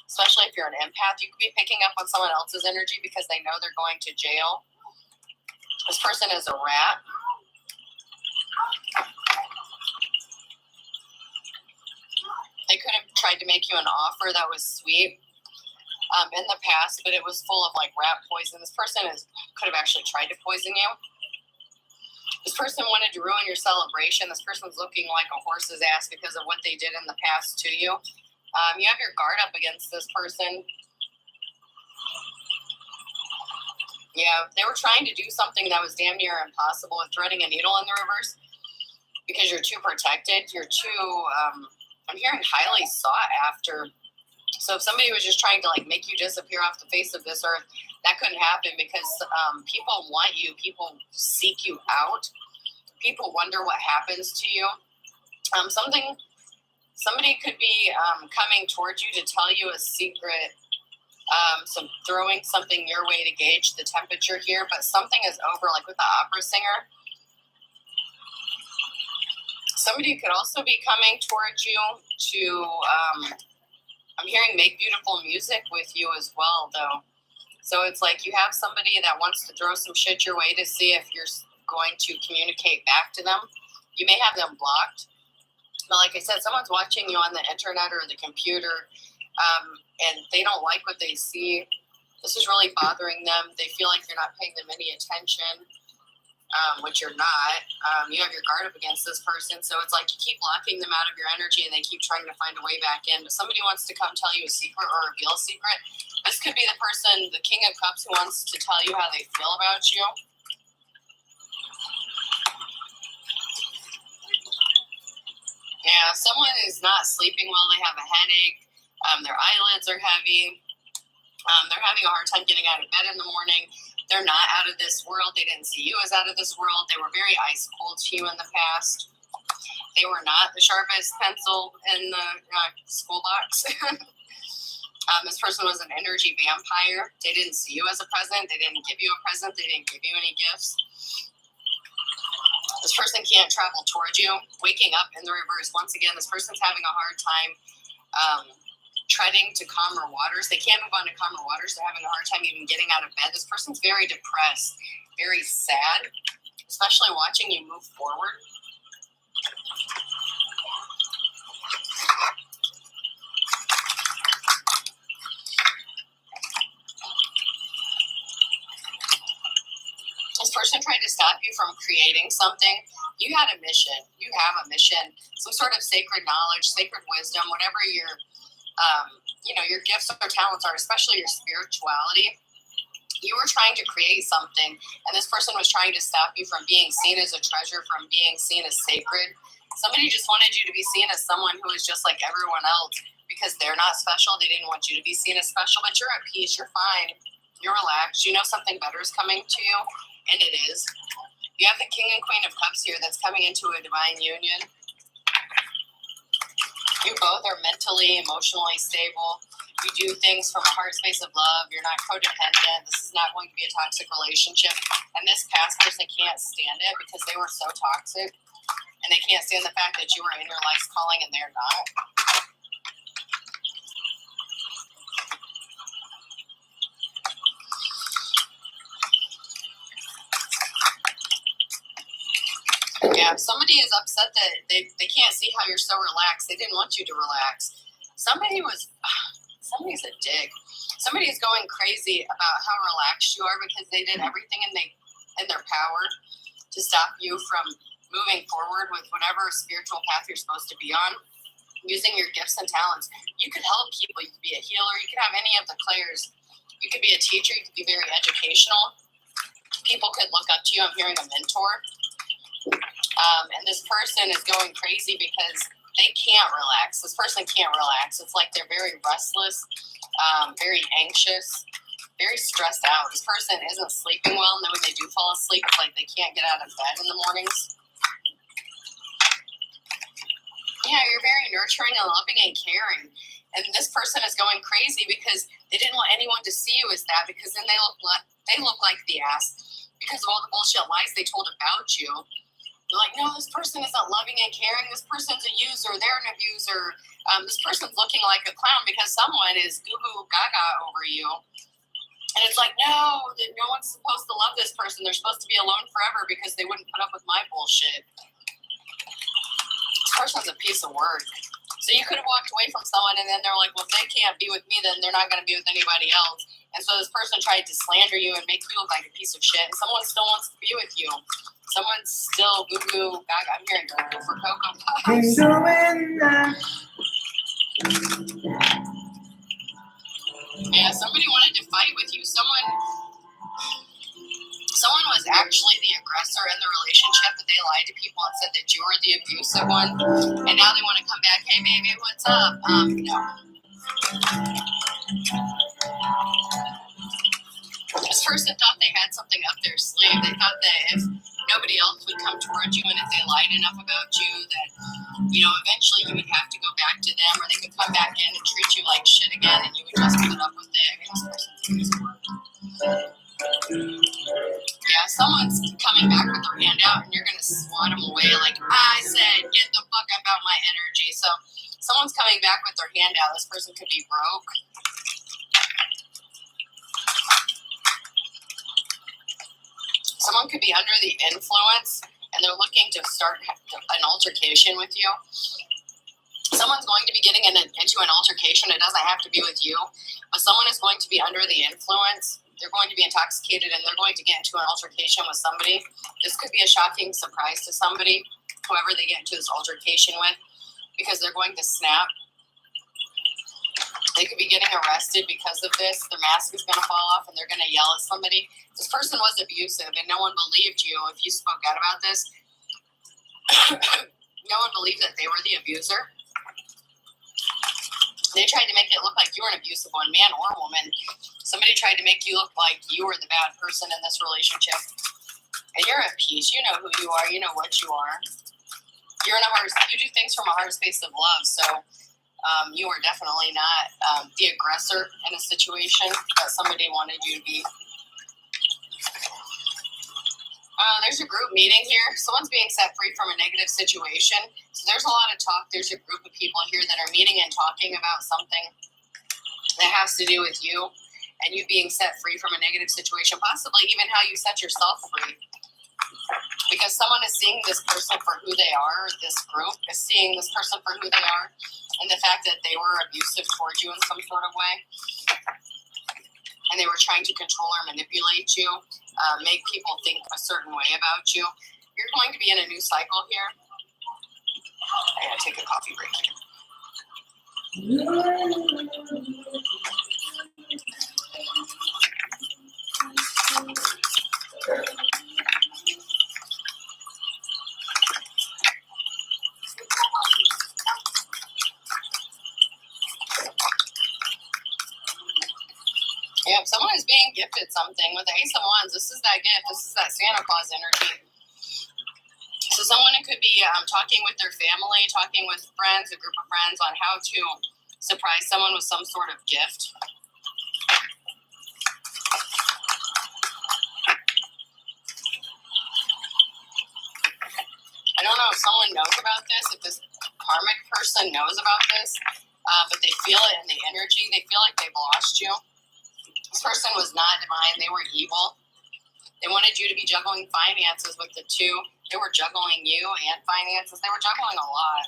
especially if you're an empath, you could be picking up on someone else's energy because they know they're going to jail. This person is a rat. They could have tried to make you an offer that was sweet in the past, but it was full of rat poison. This person could have actually tried to poison you. This person wanted to ruin your celebration. This person's looking like a horse's ass because of what they did in the past to you. You have your guard up against this person. Yeah, they were trying to do something that was damn near impossible with threading a needle in the reverse because you're too protected. You're too, I'm hearing highly sought after. So if somebody was just trying to make you disappear off the face of this earth, that couldn't happen because people want you. People seek you out. People wonder what happens to you. Somebody could be coming towards you to tell you a secret, throwing something your way to gauge the temperature here, but something is over, like with the opera singer. Somebody could also be coming towards you to, I'm hearing make beautiful music with you as well, though. So it's like you have somebody that wants to throw some shit your way to see if you're going to communicate back to them. You may have them blocked. But like I said, someone's watching you on the internet or the computer, and they don't like what they see. This is really bothering them. They feel like you're not paying them any attention. which you're not. You have your guard up against this person, so it's like you keep blocking them out of your energy and they keep trying to find a way back in. But somebody wants to come tell you a secret or reveal a secret. This could be the person, the King of Cups, who wants to tell you how they feel about you. Yeah, someone is not sleeping well. They have a headache. Their eyelids are heavy. They're having a hard time getting out of bed in the morning. They're not out of this world. They didn't see you as out of this world. They were very ice cold to you in the past. They were not the sharpest pencil in the school box. This person was an energy vampire. They didn't see you as a present. They didn't give you a present. They didn't give you any gifts. This person can't travel towards you. Waking up in the reverse. Once again, this person's having a hard time treading to calmer waters. They can't move on to calmer waters. They're having a hard time even getting out of bed. This person's very depressed, very sad, especially watching you move forward. This person tried to stop you from creating something. You had a mission. You have a mission, some sort of sacred knowledge, sacred wisdom, whatever your your gifts or talents are, especially your spirituality. You were trying to create something, and this person was trying to stop you from being seen as a treasure, from being seen as sacred. Somebody just wanted you to be seen as someone who is just like everyone else because they're not special. They didn't want you to be seen as special, but you're at peace. You're fine. You're relaxed. You know something better is coming to you, and it is. You have the King and Queen of Cups here that's coming into a divine union. You both are mentally, emotionally stable. You do things from a heart space of love. You're not codependent. This is not going to be a toxic relationship. And this past person can't stand it because they were so toxic. And they can't stand the fact that you were in your life's calling and they're not. Yeah, somebody is upset that they can't see how you're so relaxed. They didn't want you to relax. Somebody's a dick. Somebody is going crazy about how relaxed you are because they did everything in their power to stop you from moving forward with whatever spiritual path you're supposed to be on, using your gifts and talents. You could help people. You could be a healer. You could have any of the clairs. You could be a teacher. You could be very educational. People could look up to you. I'm hearing a mentor. And this person is going crazy because they can't relax. This person can't relax. It's like they're very restless, very anxious, very stressed out. This person isn't sleeping well, and then when they do fall asleep, it's like they can't get out of bed in the mornings. Yeah, you're very nurturing and loving and caring. And this person is going crazy because they didn't want anyone to see you as that, because then they look like the ass because of all the bullshit lies they told about you. They're like, no, this person isn't loving and caring. This person's a user. They're an abuser. This person's looking like a clown because someone is goo-goo gaga over you. And it's like, no one's supposed to love this person. They're supposed to be alone forever because they wouldn't put up with my bullshit. This person's a piece of work. So you could have walked away from someone and then they're like, well, if they can't be with me, then they're not going to be with anybody else. And so this person tried to slander you and make you look like a piece of shit. And someone still wants to be with you. Someone's still goo-goo gaga. I'm hearing goo-goo for Cocoa Puffs. Yeah, somebody wanted to fight with you. Someone was actually the aggressor in the relationship, but they lied to people and said that you were the abusive one. And now they want to come back, hey, baby, what's up? No. This person thought they had something up their sleeve. They thought that if nobody else would come towards you and if they lied enough about you that, eventually you would have to go back to them, or they could come back in and treat you like shit again and you would just put up with it. I mean, this person's yeah, someone's coming back with their hand out and you're going to swat them away like, I said, get the fuck out my energy. So someone's coming back with their hand out. This person could be broke. Someone could be under the influence and they're looking to start an altercation with you. Someone's going to be getting into an altercation. It doesn't have to be with you, but someone is going to be under the influence they're going to be intoxicated and they're going to get into an altercation with somebody. This could be a shocking surprise to somebody, whoever they get into this altercation with, because they're going to snap. They could be getting arrested because of this. Their mask is going to fall off and they're going to yell at somebody. This person was abusive and no one believed you if you spoke out about this. No one believed that they were the abuser. They tried to make it look like you were an abusive one, man or woman. Somebody tried to make you look like you were the bad person in this relationship. And you're at peace. You know who you are. You know what you are. You do things from a heart space of love. So you are definitely not the aggressor in a situation that somebody wanted you to be. There's a group meeting here. Someone's being set free from a negative situation. So there's a lot of talk. There's a group of people here that are meeting and talking about something that has to do with you and you being set free from a negative situation, possibly even how you set yourself free. Because someone is seeing this person for who they are, this group is seeing this person for who they are, and the fact that they were abusive towards you in some sort of way. And they were trying to control or manipulate you, make people think a certain way about you. You're going to be in a new cycle here. I gotta take a coffee break here. Yeah, if someone is being gifted something with the Ace of Wands, this is that gift. This is that Santa Claus energy. So someone could be talking with their family, talking with friends, a group of friends, on how to surprise someone with some sort of gift. I don't know if someone knows about this, if this karmic person knows about this, but they feel it in the energy. They feel like they've lost you. This person was not divine. They were evil. They wanted you to be juggling finances with the two. They were juggling you and finances. They were juggling a lot.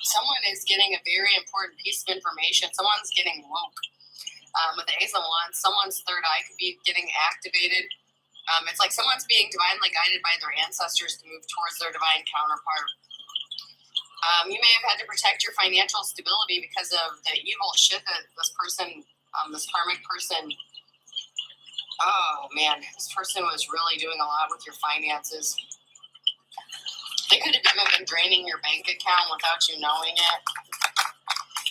Someone is getting a very important piece of information. Someone's getting woke. With the Ace of Wands, someone's third eye could be getting activated. It's like someone's being divinely guided by their ancestors to move towards their divine counterpart. You may have had to protect your financial stability because of the evil shit that this person, this karmic person, oh man, this person was really doing a lot with your finances. They could have even been draining your bank account without you knowing it,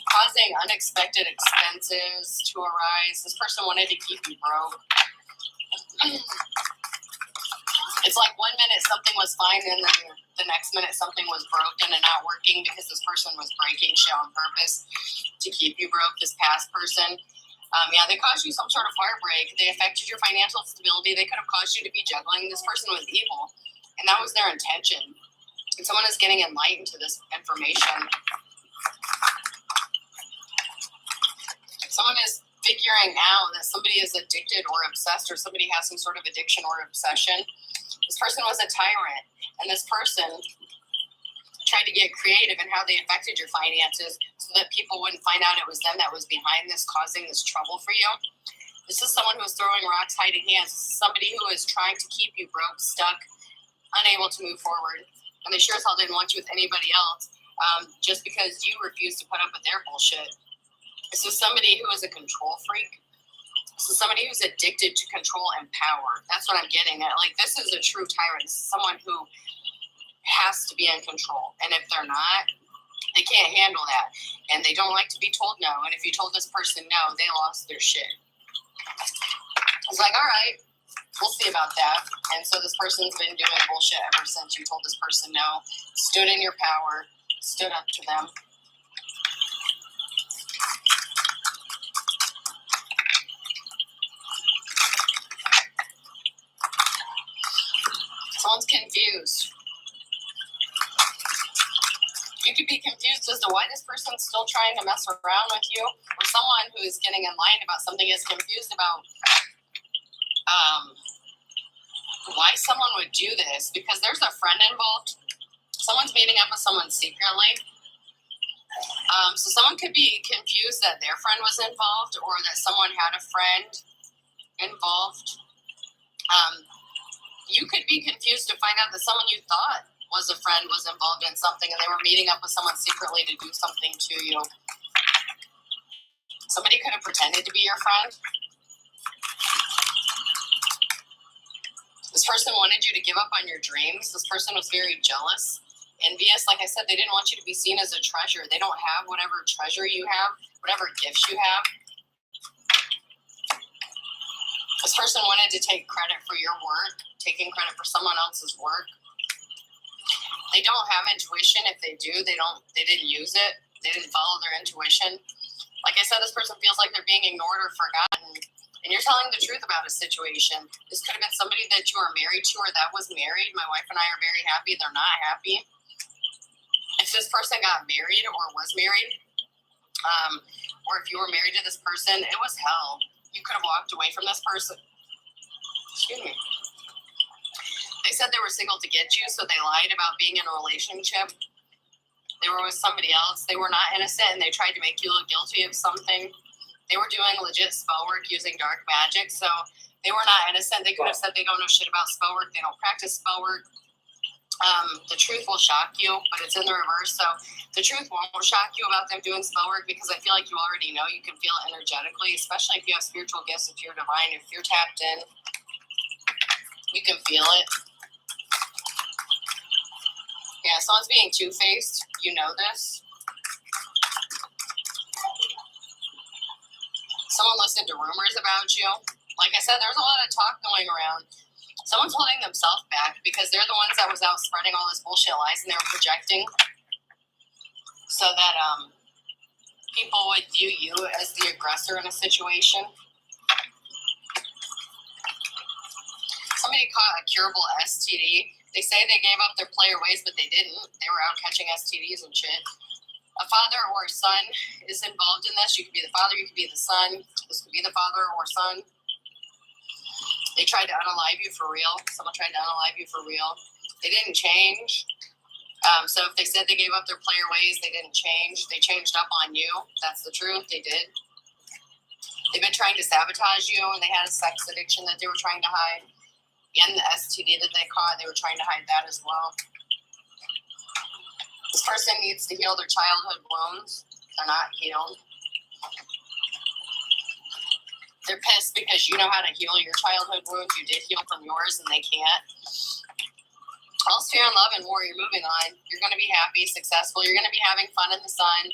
causing unexpected expenses to arise. This person wanted to keep you broke. It's like one minute something was fine and then the next minute something was broken and not working because this person was breaking shit on purpose to keep you broke, this past person. They caused you some sort of heartbreak. They affected your financial stability. They could have caused you to be juggling. This person was evil, and that was their intention. And someone is getting enlightened to this information. Someone is figuring out that somebody is addicted or obsessed, or somebody has some sort of addiction or obsession. This person was a tyrant, and this person tried to get creative in how they affected your finances so that people wouldn't find out it was them that was behind this, causing this trouble for you. This is someone who is throwing rocks, hiding hands. This is somebody who is trying to keep you broke, stuck, unable to move forward. And they sure as hell didn't want you with anybody else just because you refused to put up with their bullshit. This is somebody who is a control freak. This is somebody who's addicted to control and power. That's what I'm getting at. Like, this is a true tyrant. This is someone who has to be in control. And if they're not, they can't handle that. And they don't like to be told no. And if you told this person no, they lost their shit. It's like, all right, we'll see about that. And so this person's been doing bullshit ever since you told this person no, stood in your power, stood up to them. Someone's confused. You could be confused as to why this person's still trying to mess around with you, or someone who is getting enlightened about something is confused about why someone would do this, because there's a friend involved. Someone's meeting up with someone secretly. So someone could be confused that their friend was involved or that someone had a friend involved. You could be confused to find out that someone you thought was a friend was involved in something and they were meeting up with someone secretly to do something to you. Somebody could have pretended to be your friend. This person wanted you to give up on your dreams. This person was very jealous, envious. Like I said, they didn't want you to be seen as a treasure. They don't have whatever treasure you have, whatever gifts you have. This person wanted to take credit for your work, taking credit for someone else's work. They don't have intuition. If they do, they didn't use it. They didn't follow their intuition. Like I said, this person feels like they're being ignored or forgotten. And you're telling the truth about a situation. This could have been somebody that you are married to or that was married. My wife and I are very happy. They're not happy. If this person got married or was married, or if you were married to this person, it was hell. You could have walked away from this person. Excuse me. They said they were single to get you, so they lied about being in a relationship. They were with somebody else. They were not innocent, and they tried to make you look guilty of something. They were doing legit spell work using dark magic, so they were not innocent. They could have said they don't know shit about spell work. They don't practice spell work. The truth will shock you, but it's in the reverse. So the truth won't shock you about them doing spell work because I feel like you already know. You can feel it energetically, especially if you have spiritual gifts, if you're divine, if you're tapped in. You can feel it. Yeah, someone's being two-faced. You know this. Someone listened to rumors about you. Like I said, there's a lot of talk going around. Someone's holding themselves back because they're the ones that was out spreading all this bullshit lies and they were projecting so that people would view you as the aggressor in a situation. Somebody caught a curable STD. They say they gave up their player ways, but they didn't. They were out catching STDs and shit. A father or a son is involved in this. You could be the father, you could be the son. This could be the father or son. They tried to unalive you for real. Someone tried to unalive you for real. They didn't change. So if they said they gave up their player ways, they didn't change. They changed up on you. That's the truth. They did. They've been trying to sabotage you, and they had a sex addiction that they were trying to hide. And the STD that they caught, they were trying to hide that as well. This person needs to heal their childhood wounds. They're not healed. They're pissed because you know how to heal your childhood wounds. You did heal from yours, and they can't. All's fair in love and war. You're moving on. You're going to be happy, successful. You're going to be having fun in the sun.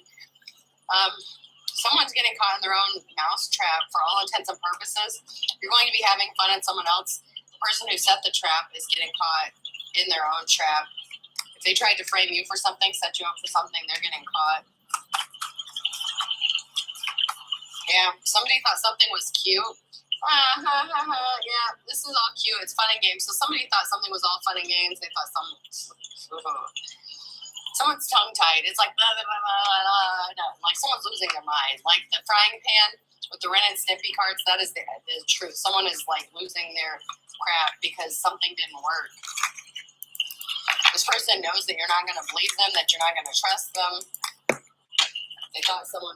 Someone's getting caught in their own mouse trap for all intents and purposes. You're going to be having fun, and someone else, the person who set the trap, is getting caught in their own trap. If they tried to frame you for something, set you up for something, they're getting caught. Yeah, somebody thought something was cute. Yeah, this is all cute. It's fun and games. So somebody thought something was all fun and games. They thought someone's tongue-tied. It's like blah, blah, blah, blah, blah. No, like someone's losing their mind. Like the frying pan with the Ren and Stimpy cards, that is the truth. Someone is like losing their crap because something didn't work. This person knows that you're not going to believe them, that you're not going to trust them. They thought someone